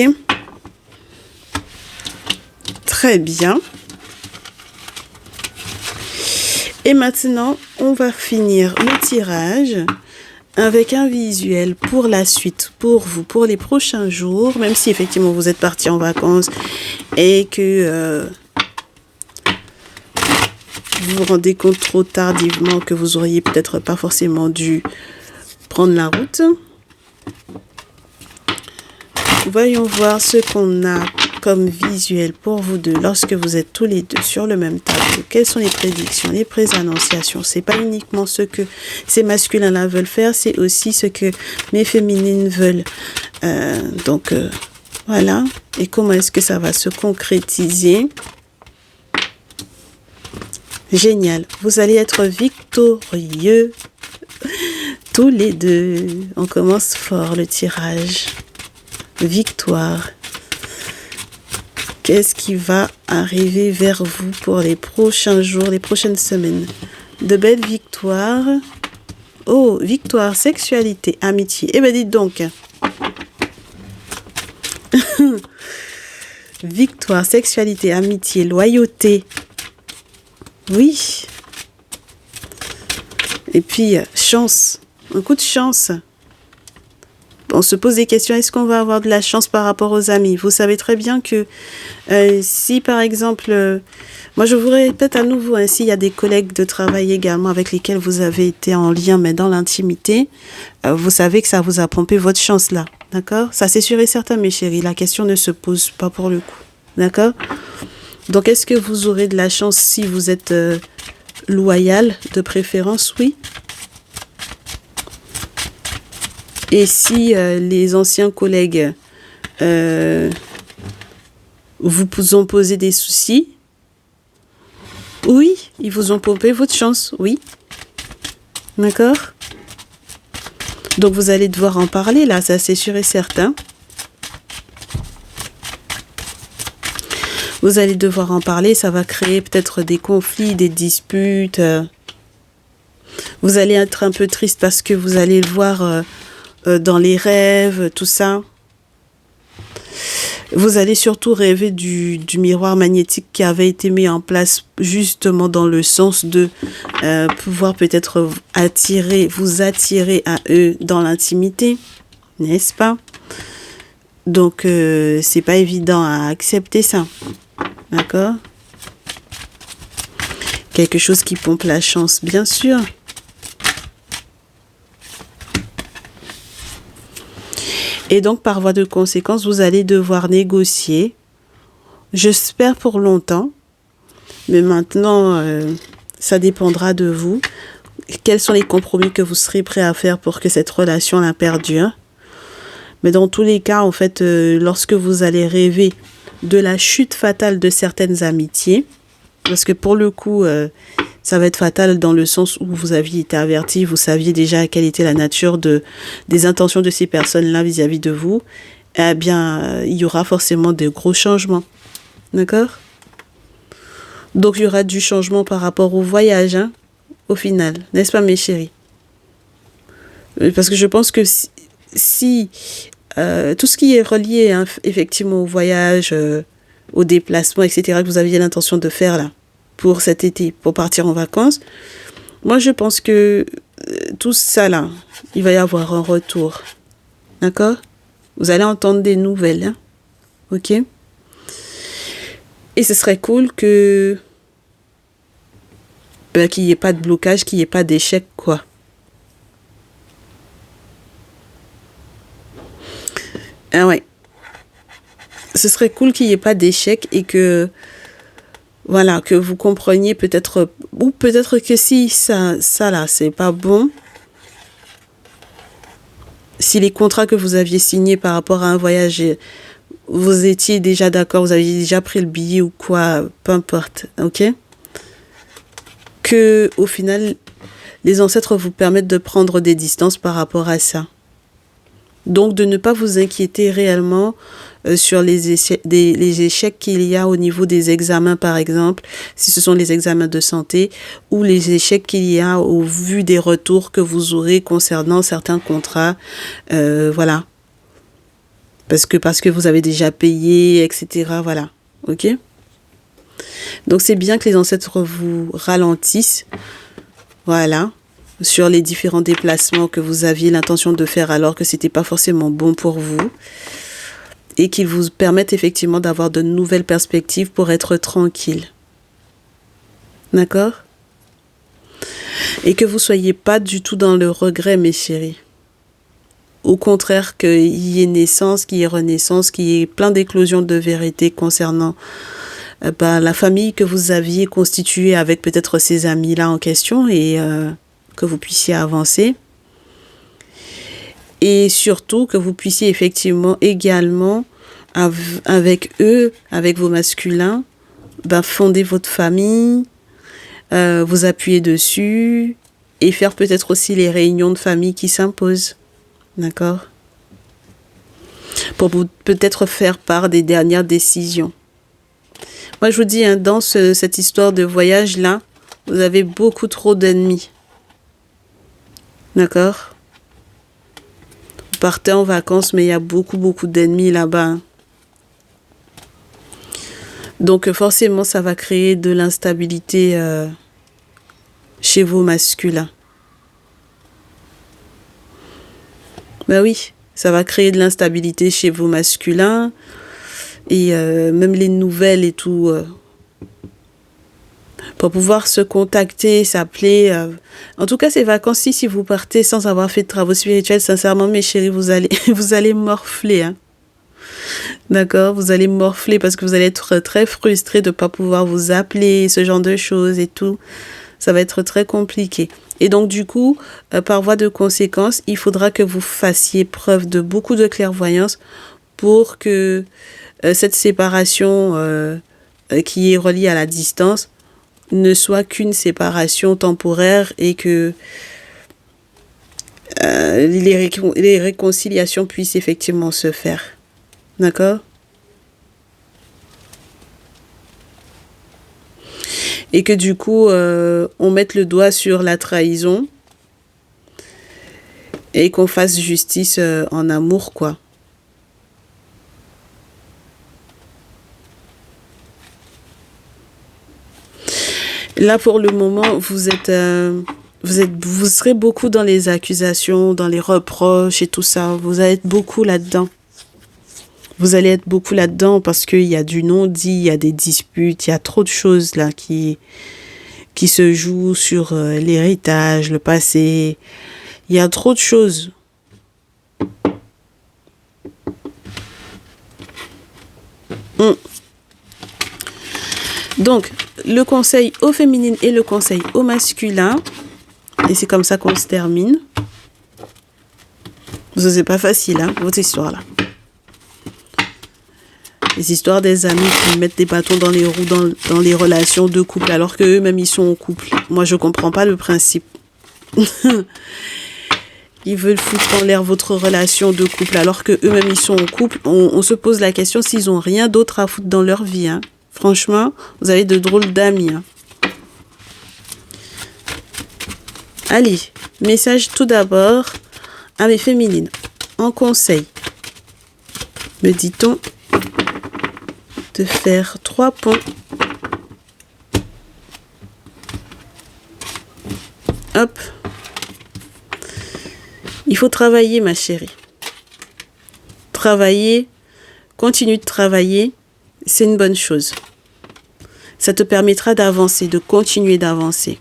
Très bien. Et maintenant, on va finir le tirage avec un visuel pour la suite, pour vous, pour les prochains jours, même si effectivement vous êtes parti en vacances et que vous vous rendez compte trop tardivement que vous auriez peut-être pas forcément dû prendre la route. Voyons voir ce qu'on a comme visuel pour vous deux lorsque vous êtes tous les deux sur le même tableau. Quelles sont les prédictions, les préannonciations? C'est pas uniquement ce que ces masculins-là veulent faire, c'est aussi ce que mes féminines veulent. Voilà. Et comment est-ce que ça va se concrétiser? Génial. Vous allez être victorieux tous les deux. On commence fort le tirage. Victoire. Qu'est-ce qui va arriver vers vous pour les prochains jours, les prochaines semaines? De belles victoires. Oh, victoire, sexualité, amitié. Eh bien, dites donc. Victoire, sexualité, amitié, loyauté. Oui. Et puis, chance. Un coup de chance. On se pose des questions, est-ce qu'on va avoir de la chance par rapport aux amis? Vous savez très bien que si par exemple, moi je vous répète à nouveau, hein, s'il y a des collègues de travail également avec lesquels vous avez été en lien, mais dans l'intimité, vous savez que ça vous a pompé votre chance là, d'accord? Ça c'est sûr et certain mes chéris, la question ne se pose pas pour le coup, d'accord? Donc est-ce que vous aurez de la chance si vous êtes loyal de préférence? Oui. Et si les anciens collègues vous ont posé des soucis, oui, ils vous ont pompé votre chance, oui. D'accord? Donc vous allez devoir en parler là, ça c'est sûr et certain. Vous allez devoir en parler, ça va créer peut-être des conflits, des disputes. Vous allez être un peu triste parce que vous allez le voir... dans les rêves, tout ça. Vous allez surtout rêver du miroir magnétique qui avait été mis en place justement dans le sens de pouvoir peut-être vous attirer à eux dans l'intimité, n'est-ce pas? Donc, c'est pas évident à accepter ça. D'accord? Quelque chose qui pompe la chance, bien sûr. Et donc, par voie de conséquence, vous allez devoir négocier. J'espère pour longtemps. Mais maintenant, ça dépendra de vous. Quels sont les compromis que vous serez prêts à faire pour que cette relation la perdure? Mais dans tous les cas, en fait, lorsque vous allez rêver de la chute fatale de certaines amitiés, parce que pour le coup... ça va être fatal dans le sens où vous aviez été averti, vous saviez déjà quelle était la nature des intentions de ces personnes-là vis-à-vis de vous. Eh bien, il y aura forcément de gros changements. D'accord? Donc, il y aura du changement par rapport au voyage, hein, au final. N'est-ce pas, mes chéris? Parce que je pense que si tout ce qui est relié, hein, effectivement, au voyage, au déplacement, etc., que vous aviez l'intention de faire là, pour cet été, pour partir en vacances. Moi, je pense que tout ça là, il va y avoir un retour. D'accord? Vous allez entendre des nouvelles. Hein? Ok? Et ce serait cool que qu'il n'y ait pas de blocage, qu'il n'y ait pas d'échec, quoi. Ah ouais. Ce serait cool qu'il n'y ait pas d'échec et que... Voilà, que vous compreniez peut-être, ou peut-être que si ça là, c'est pas bon, si les contrats que vous aviez signés par rapport à un voyage, vous étiez déjà d'accord, vous aviez déjà pris le billet ou quoi, peu importe, ok? Que au final, les ancêtres vous permettent de prendre des distances par rapport à ça. Donc, de ne pas vous inquiéter réellement sur les échecs qu'il y a au niveau des examens, par exemple, si ce sont les examens de santé, ou les échecs qu'il y a au vu des retours que vous aurez concernant certains contrats. Voilà. Parce que vous avez déjà payé, etc. Voilà. Ok? Donc, c'est bien que les ancêtres vous ralentissent. Voilà. Sur les différents déplacements que vous aviez l'intention de faire alors que c'était pas forcément bon pour vous. Et qu'ils vous permettent effectivement d'avoir de nouvelles perspectives pour être tranquille. D'accord? Et que vous soyez pas du tout dans le regret, mes chéris. Au contraire, qu'il y ait naissance, qu'il y ait renaissance, qu'il y ait plein d'éclosions de vérité concernant la famille que vous aviez constituée avec peut-être ces amis-là en question et que vous puissiez avancer. Et surtout que vous puissiez effectivement également, avec eux, avec vos masculins, fonder votre famille, vous appuyer dessus et faire peut-être aussi les réunions de famille qui s'imposent. D'accord? Pour vous peut-être faire part des dernières décisions. Moi, je vous dis, hein, dans cette histoire de voyage-là, vous avez beaucoup trop d'ennemis. D'accord? Vous partez en vacances, mais il y a beaucoup d'ennemis là-bas. Hein. Donc, forcément, ça va créer de l'instabilité chez vos masculins. Ben oui, ça va créer de l'instabilité chez vos masculins. Et même les nouvelles et tout. Pour pouvoir se contacter, s'appeler. En tout cas, ces vacances-ci, si vous partez sans avoir fait de travaux spirituels, sincèrement, mes chéris, vous allez morfler. Hein. D'accord? Vous allez morfler parce que vous allez être très frustrés de ne pas pouvoir vous appeler, ce genre de choses et tout. Ça va être très compliqué. Et donc, du coup, par voie de conséquence, il faudra que vous fassiez preuve de beaucoup de clairvoyance pour que cette séparation qui est reliée à la distance ne soit qu'une séparation temporaire et que les réconciliations puissent effectivement se faire. D'accord? Et que du coup, on mette le doigt sur la trahison et qu'on fasse justice en amour, quoi. Là, pour le moment, vous serez beaucoup dans les accusations, dans les reproches et tout ça. Vous allez être beaucoup là-dedans. Vous allez être beaucoup là-dedans parce qu'il y a du non-dit, il y a des disputes, il y a trop de choses là qui se jouent sur l'héritage, le passé. Il y a trop de choses. Donc, le conseil au féminin et le conseil au masculin. Et c'est comme ça qu'on se termine. C'est pas facile, hein, votre histoire là. Les histoires des amis qui mettent des bâtons dans les roues dans les relations de couple alors qu'eux-mêmes ils sont en couple. Moi je comprends pas le principe. Ils veulent foutre en l'air votre relation de couple alors qu'eux-mêmes ils sont en couple. On se pose la question s'ils ont rien d'autre à foutre dans leur vie. Hein. Franchement, vous avez de drôles d'amis. Hein. Allez, message tout d'abord à mes féminines. En conseil, me dit-on de faire 3 ponts. Hop. Il faut travailler, ma chérie. Travailler, continue de travailler, c'est une bonne chose. Ça te permettra d'avancer, de continuer d'avancer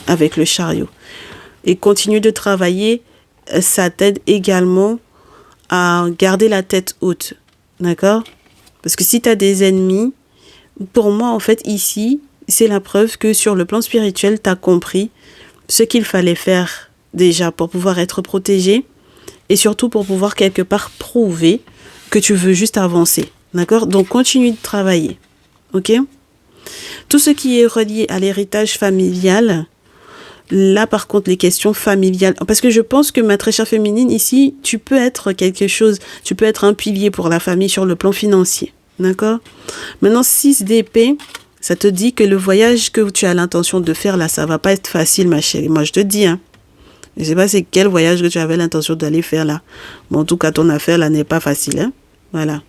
avec le chariot. Et continuer de travailler, ça t'aide également à garder la tête haute. D'accord ? Parce que si tu as des ennemis, pour moi, en fait, ici, c'est la preuve que sur le plan spirituel, tu as compris ce qu'il fallait faire déjà pour pouvoir être protégé et surtout pour pouvoir quelque part prouver que tu veux juste avancer. D'accord? Donc, continue de travailler. Ok? Tout ce qui est relié à l'héritage familial, là, par contre, les questions familiales, parce que je pense que ma très chère féminine, ici, tu peux être quelque chose, tu peux être un pilier pour la famille sur le plan financier. D'accord? Maintenant, 6 d'épée, ça te dit que le voyage que tu as l'intention de faire, là, ça va pas être facile, ma chérie. Moi, je te dis, hein. Je sais pas c'est quel voyage que tu avais l'intention d'aller faire, là. Bon, en tout cas, ton affaire, là, n'est pas facile, hein. Voilà.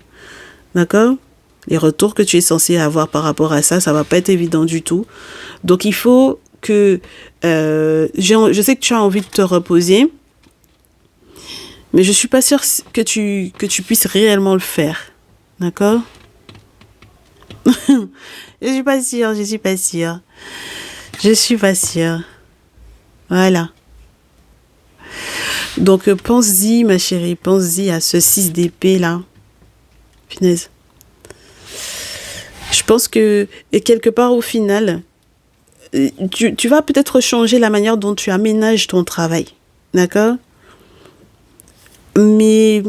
D'accord? Les retours que tu es censé avoir par rapport à ça, ça va pas être évident du tout. Donc, il faut que... je sais que tu as envie de te reposer, mais je suis pas sûre que tu puisses réellement le faire. D'accord? Je suis pas sûre, je suis pas sûre. Je suis pas sûre. Voilà. Donc, pense-y, ma chérie, pense-y à ce 6 d'épée, là. Punaise. Je pense que, et quelque part, au final, tu vas peut-être changer la manière dont tu aménages ton travail. D'accord? Mais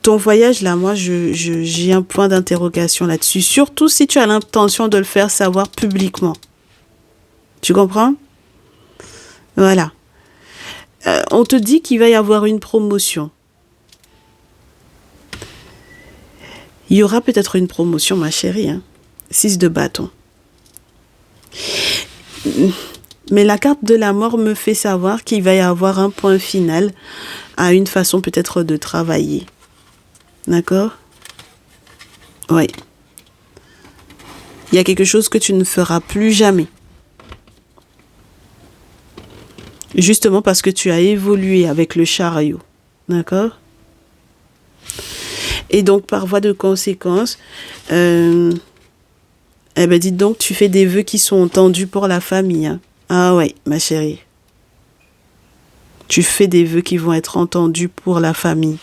ton voyage, là, moi, j'ai un point d'interrogation là-dessus. Surtout si tu as l'intention de le faire savoir publiquement. Tu comprends? Voilà. On te dit qu'il va y avoir une promotion. Il y aura peut-être une promotion, ma chérie. Hein? 6 de bâton. Mais la carte de la mort me fait savoir qu'il va y avoir un point final à une façon peut-être de travailler. D'accord? Oui. Il y a quelque chose que tu ne feras plus jamais. Justement parce que tu as évolué avec le chariot. D'accord? Et donc, par voie de conséquence, eh ben, dites donc, tu fais des vœux qui sont entendus pour la famille. Hein. Ah ouais, ma chérie. Tu fais des vœux qui vont être entendus pour la famille.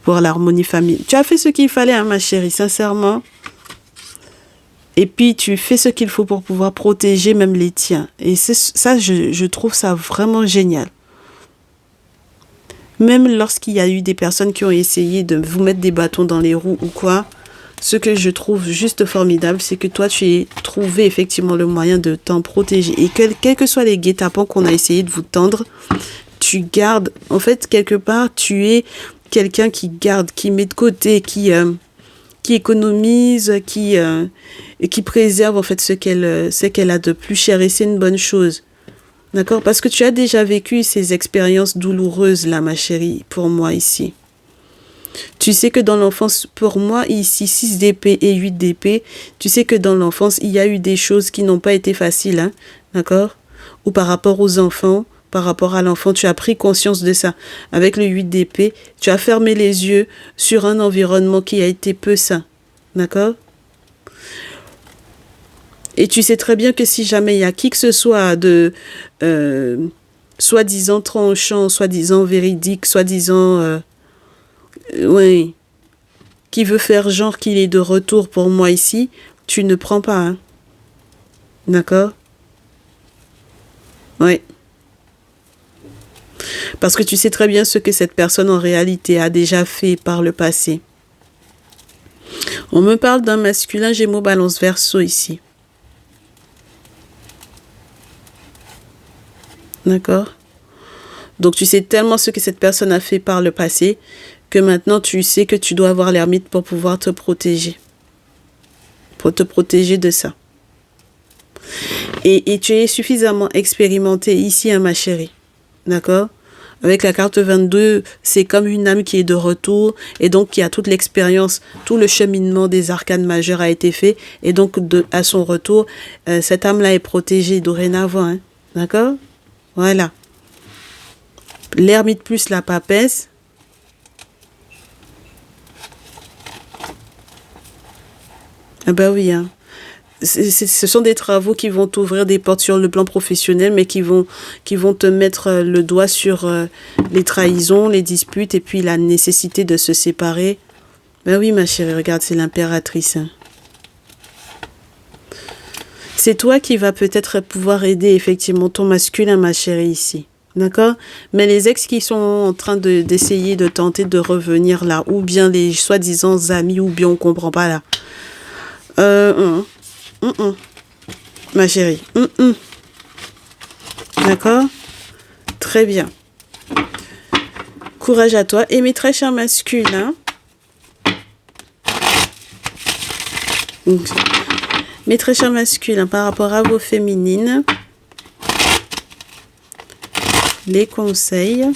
Pour l'harmonie famille. Tu as fait ce qu'il fallait, hein, ma chérie, sincèrement. Et puis, tu fais ce qu'il faut pour pouvoir protéger même les tiens. Et ça, je trouve ça vraiment génial. Même lorsqu'il y a eu des personnes qui ont essayé de vous mettre des bâtons dans les roues ou quoi, ce que je trouve juste formidable, c'est que toi, tu as trouvé effectivement le moyen de t'en protéger. Et quels que soient les guet-apens qu'on a essayé de vous tendre, tu gardes, en fait, quelque part, tu es quelqu'un qui garde, qui met de côté, qui économise, qui préserve en fait ce qu'elle a de plus cher. Et c'est une bonne chose. D'accord? Parce que tu as déjà vécu ces expériences douloureuses là, ma chérie, pour moi ici. Tu sais que dans l'enfance, pour moi ici, 6 d'épée et 8 d'épée, tu sais que dans l'enfance, il y a eu des choses qui n'ont pas été faciles. Hein? D'accord? Ou par rapport aux enfants, par rapport à l'enfant, tu as pris conscience de ça. Avec le 8 d'épée, tu as fermé les yeux sur un environnement qui a été peu sain. D'accord? Et tu sais très bien que si jamais il y a qui que ce soit de soi-disant tranchant, soi-disant véridique, soi-disant oui, qui veut faire genre qu'il est de retour pour moi ici, tu ne prends pas. Hein? D'accord? Oui. Parce que tu sais très bien ce que cette personne en réalité a déjà fait par le passé. On me parle d'un masculin Gémeaux Balance Verseau ici. D'accord? Donc tu sais tellement ce que cette personne a fait par le passé que maintenant tu sais que tu dois avoir l'ermite pour pouvoir te protéger. Pour te protéger de ça. Et tu es suffisamment expérimenté ici, hein, ma chérie. D'accord? Avec la carte 22, c'est comme une âme qui est de retour et donc qui a toute l'expérience, tout le cheminement des arcanes majeurs a été fait et donc à son retour, cette âme-là est protégée dorénavant. Hein? D'accord? Voilà. L'ermite plus la papesse. Ah ben oui, hein. Ce sont des travaux qui vont t'ouvrir des portes sur le plan professionnel, mais qui vont te mettre le doigt sur les trahisons, les disputes et puis la nécessité de se séparer. Ben oui, ma chérie, regarde, c'est l'impératrice. Hein. C'est toi qui vas peut-être pouvoir aider effectivement ton masculin, ma chérie, ici. D'accord? Mais les ex qui sont en train d'essayer de tenter de revenir là, ou bien les soi-disant amis, ou bien on comprend pas là. Ma chérie. D'accord? Très bien. Courage à toi. Et mes très chers masculins. Mes très chers masculins, par rapport à vos féminines, les conseils.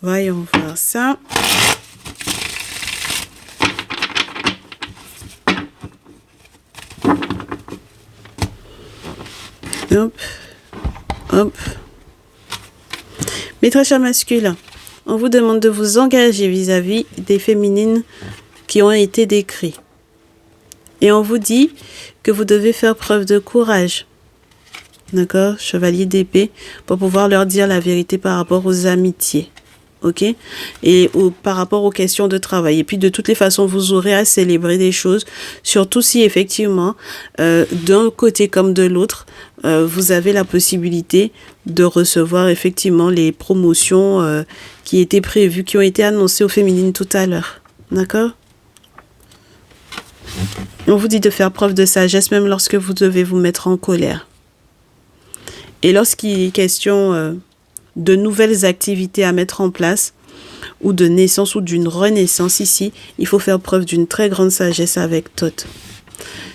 Voyons voir ça. Hop, hop. Mes très chers masculins, on vous demande de vous engager vis-à-vis des féminines qui ont été décrites. Et on vous dit que vous devez faire preuve de courage. D'accord? Chevalier d'épée, pour pouvoir leur dire la vérité par rapport aux amitiés. Ok, et par rapport aux questions de travail. Et puis de toutes les façons, vous aurez à célébrer des choses, surtout si effectivement, d'un côté comme de l'autre, vous avez la possibilité de recevoir effectivement les promotions qui étaient prévues, qui ont été annoncées aux féminines tout à l'heure. D'accord? On vous dit de faire preuve de sagesse même lorsque vous devez vous mettre en colère. Et lorsqu'il est question de nouvelles activités à mettre en place, ou de naissance ou d'une renaissance ici, il faut faire preuve d'une très grande sagesse avec Thoth.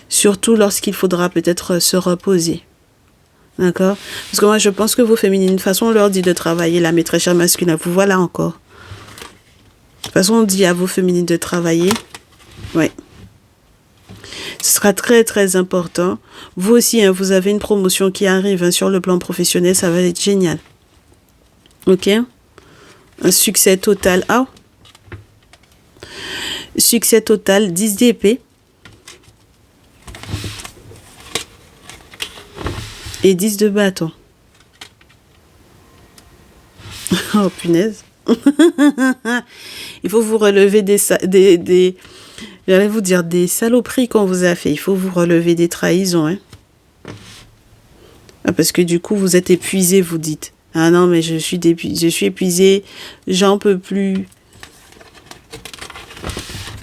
Surtout lorsqu'il faudra peut-être se reposer. D'accord? Parce que moi, je pense que vos féminines, de toute façon, on leur dit de travailler là, mes très chers masculins, vous voilà encore. De toute façon, on dit à vos féminines de travailler. Ouais. Ce sera très, très important. Vous aussi, hein, vous avez une promotion qui arrive hein, sur le plan professionnel, ça va être génial. Ok? Un succès total. Ah! Succès total, 10 d'épée. Et 10 de bâton. Oh, punaise. Il faut vous relever j'allais vous dire des saloperies qu'on vous a fait. Il faut vous relever des trahisons. Hein. Ah, parce que du coup, vous êtes épuisé, vous dites. Ah non, mais je suis épuisé, j'en peux plus.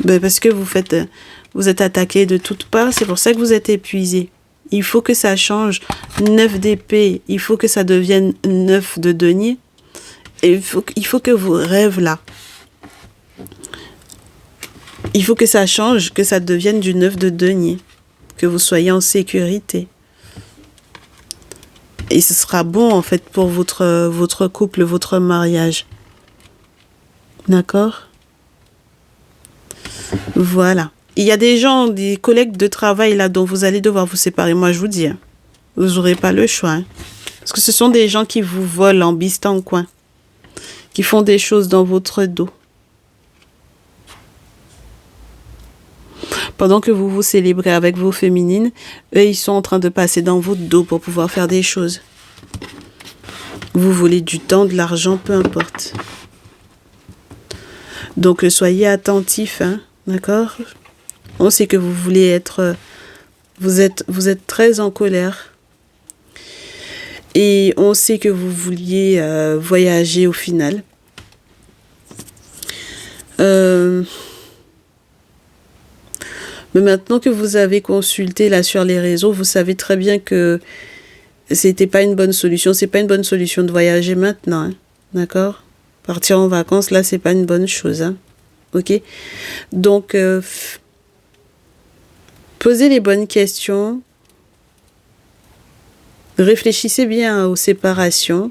Ben parce que vous êtes attaqué de toutes parts, c'est pour ça que vous êtes épuisé. Il faut que ça change. 9 d'épée, il faut que ça devienne 9 de denier. Et il faut que vous rêvez là. Il faut que ça change, que ça devienne du 9 de denier. Que vous soyez en sécurité. Et ce sera bon, en fait, pour votre couple, votre mariage. D'accord? Voilà. Il y a des gens, des collègues de travail, là, dont vous allez devoir vous séparer. Moi, je vous dis, hein, vous n'aurez pas le choix. Hein. Parce que ce sont des gens qui vous volent en bistant en coin. Qui font des choses dans votre dos. Pendant que vous vous célébrez avec vos féminines, eux, ils sont en train de passer dans votre dos pour pouvoir faire des choses. Vous voulez du temps, de l'argent, peu importe. Donc, soyez attentifs, hein, d'accord? On sait que vous voulez être... Vous êtes très en colère. Et on sait que vous vouliez voyager au final. Mais maintenant que vous avez consulté là sur les réseaux, vous savez très bien que c'était pas une bonne solution. C'est pas une bonne solution de voyager maintenant, hein, d'accord? Partir en vacances, là, c'est pas une bonne chose, hein, ok? Donc, posez les bonnes questions. Réfléchissez bien aux séparations.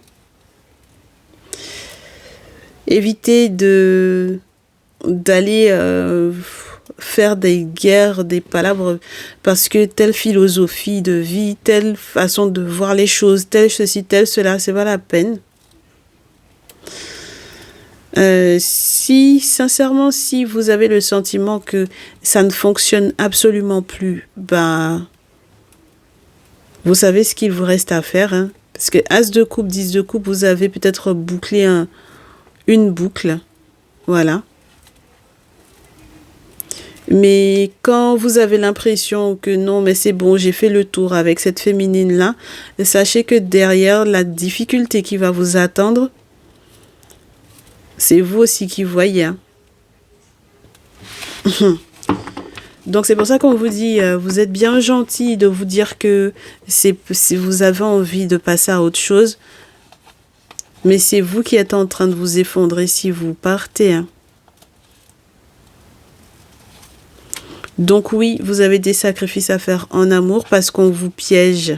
Évitez d'aller faire des guerres, des palabres, parce que telle philosophie de vie, telle façon de voir les choses, tel ceci, tel cela, c'est pas la peine. Sincèrement, si vous avez le sentiment que ça ne fonctionne absolument plus, ben, vous savez ce qu'il vous reste à faire, hein. Parce que As de coupe, 10 de coupe, vous avez peut-être bouclé une boucle. Voilà. Mais quand vous avez l'impression que non, mais c'est bon, j'ai fait le tour avec cette féminine-là, sachez que derrière la difficulté qui va vous attendre, c'est vous aussi qui voyez. Hein. Donc c'est pour ça qu'on vous dit, vous êtes bien gentil de vous dire que si vous avez envie de passer à autre chose, mais c'est vous qui êtes en train de vous effondrer si vous partez. Hein. Donc oui, vous avez des sacrifices à faire en amour parce qu'on vous piège.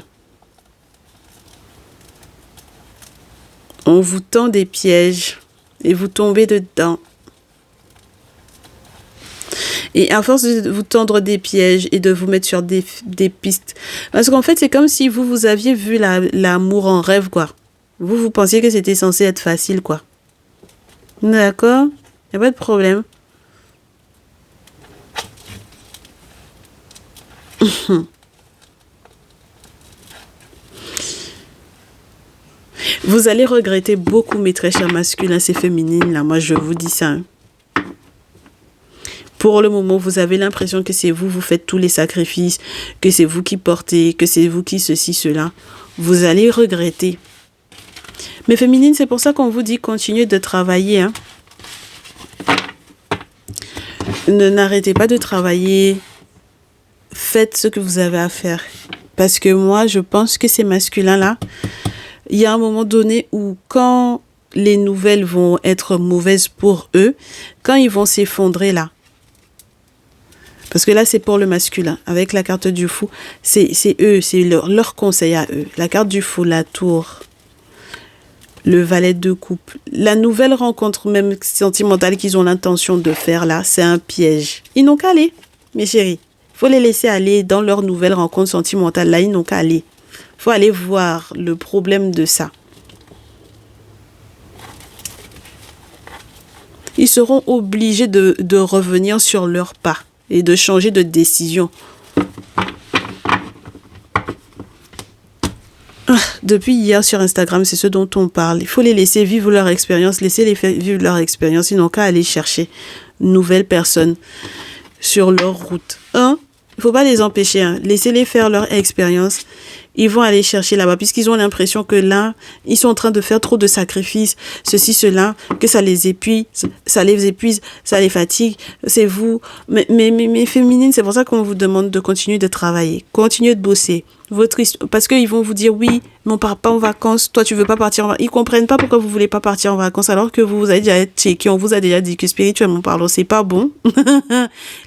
On vous tend des pièges et vous tombez dedans. Et à force de vous tendre des pièges et de vous mettre sur des pistes. Parce qu'en fait, c'est comme si vous aviez vu l'amour en rêve, quoi. Vous pensiez que c'était censé être facile, quoi. D'accord? Il n'y a pas de problème. Vous allez regretter beaucoup, mes très chers masculins et féminines, là. Moi, je vous dis ça. Hein. Pour le moment, vous avez l'impression que c'est vous faites tous les sacrifices, que c'est vous qui portez, que c'est vous qui ceci, cela. Vous allez regretter. Mais féminine, c'est pour ça qu'on vous dit continuez de travailler. Hein. N'arrêtez pas de travailler. Faites ce que vous avez à faire. Parce que moi, je pense que ces masculins-là, il y a un moment donné où quand les nouvelles vont être mauvaises pour eux, quand ils vont s'effondrer là, parce que là, c'est pour le masculin. Avec la carte du fou, c'est eux, c'est leur conseil à eux. La carte du fou, la tour, le valet de coupe. La nouvelle rencontre, même sentimentale qu'ils ont l'intention de faire là, c'est un piège. Ils n'ont qu'à aller, mes chéris. Il faut les laisser aller dans leur nouvelle rencontre sentimentale. Là, ils n'ont qu'à aller. Il faut aller voir le problème de ça. Ils seront obligés de revenir sur leurs pas et de changer de décision. Depuis hier sur Instagram, c'est ce dont on parle. Il faut les laisser vivre leur expérience, laisser-les vivre leur expérience. Ils n'ont qu'à aller chercher une nouvelle personne sur leur route. Il ne faut pas les empêcher. Laissez-les faire leur expérience. Ils vont aller chercher là-bas puisqu'ils ont l'impression que là, ils sont en train de faire trop de sacrifices, ceci, cela, que ça les épuise, ça les fatigue. C'est vous. Mais féminines, c'est pour ça qu'on vous demande de continuer de travailler, continuer de bosser. Parce qu'ils vont vous dire oui, mais on part pas en vacances, toi tu veux pas partir en vacances. Ils comprennent pas pourquoi vous voulez pas partir en vacances alors que vous avez déjà checké, on vous a déjà dit que spirituellement parlant, c'est pas bon.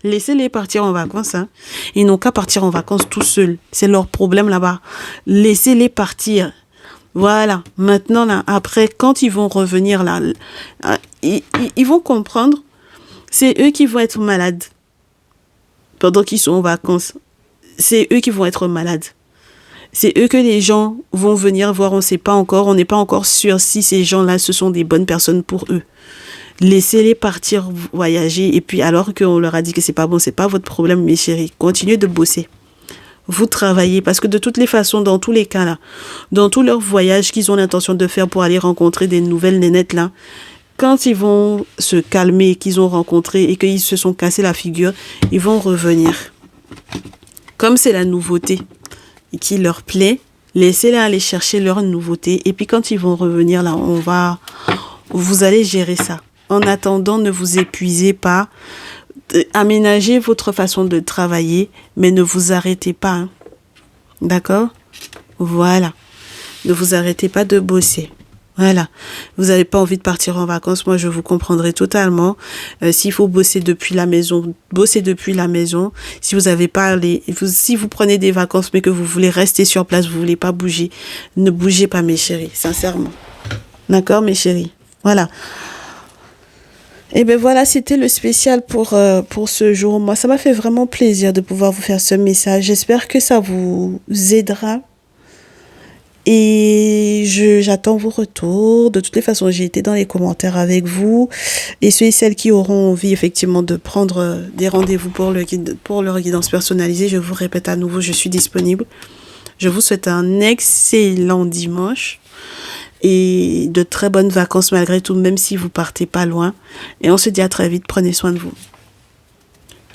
Laissez-les partir en vacances. Hein. Ils n'ont qu'à partir en vacances tout seuls. C'est leur problème là-bas. Laissez-les partir. Voilà. Maintenant, là, après, quand ils vont revenir là, ils vont comprendre. C'est eux qui vont être malades pendant qu'ils sont en vacances. C'est eux qui vont être malades. C'est eux que les gens vont venir voir. On ne sait pas encore. On n'est pas encore sûr si ces gens-là, ce sont des bonnes personnes pour eux. Laissez-les partir voyager. Et puis, alors qu'on leur a dit que c'est pas bon, c'est pas votre problème, mes chéris. Continuez de bosser. Vous travaillez. Parce que de toutes les façons, dans tous les cas, là, dans tous leurs voyages qu'ils ont l'intention de faire pour aller rencontrer des nouvelles nénettes, là, quand ils vont se calmer, qu'ils ont rencontré et qu'ils se sont cassés la figure, ils vont revenir. Comme c'est la nouveauté qui leur plaît, laissez-les aller chercher leur nouveauté. Et puis quand ils vont revenir, là, vous allez gérer ça. En attendant, ne vous épuisez pas. Aménagez votre façon de travailler, mais ne vous arrêtez pas. Hein. D'accord? Voilà. Ne vous arrêtez pas de bosser. Voilà. Vous n'avez pas envie de partir en vacances, moi je vous comprendrai totalement. S'il faut bosser depuis la maison, bossez depuis la maison. Si vous avez pas si vous prenez des vacances mais que vous voulez rester sur place, vous voulez pas bouger, ne bougez pas mes chéris, sincèrement. D'accord mes chéris? Voilà. Et ben voilà, c'était le spécial pour ce jour. Moi, ça m'a fait vraiment plaisir de pouvoir vous faire ce message. J'espère que ça vous aidera. Et j'attends vos retours. De toutes les façons, j'ai été dans les commentaires avec vous. Et ceux et celles qui auront envie effectivement de prendre des rendez-vous pour leur guidance personnalisée, je vous répète à nouveau, je suis disponible. Je vous souhaite un excellent dimanche. et de très bonnes vacances malgré tout, même si vous partez pas loin. Et on se dit à très vite. Prenez soin de vous.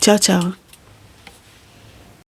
Ciao, ciao.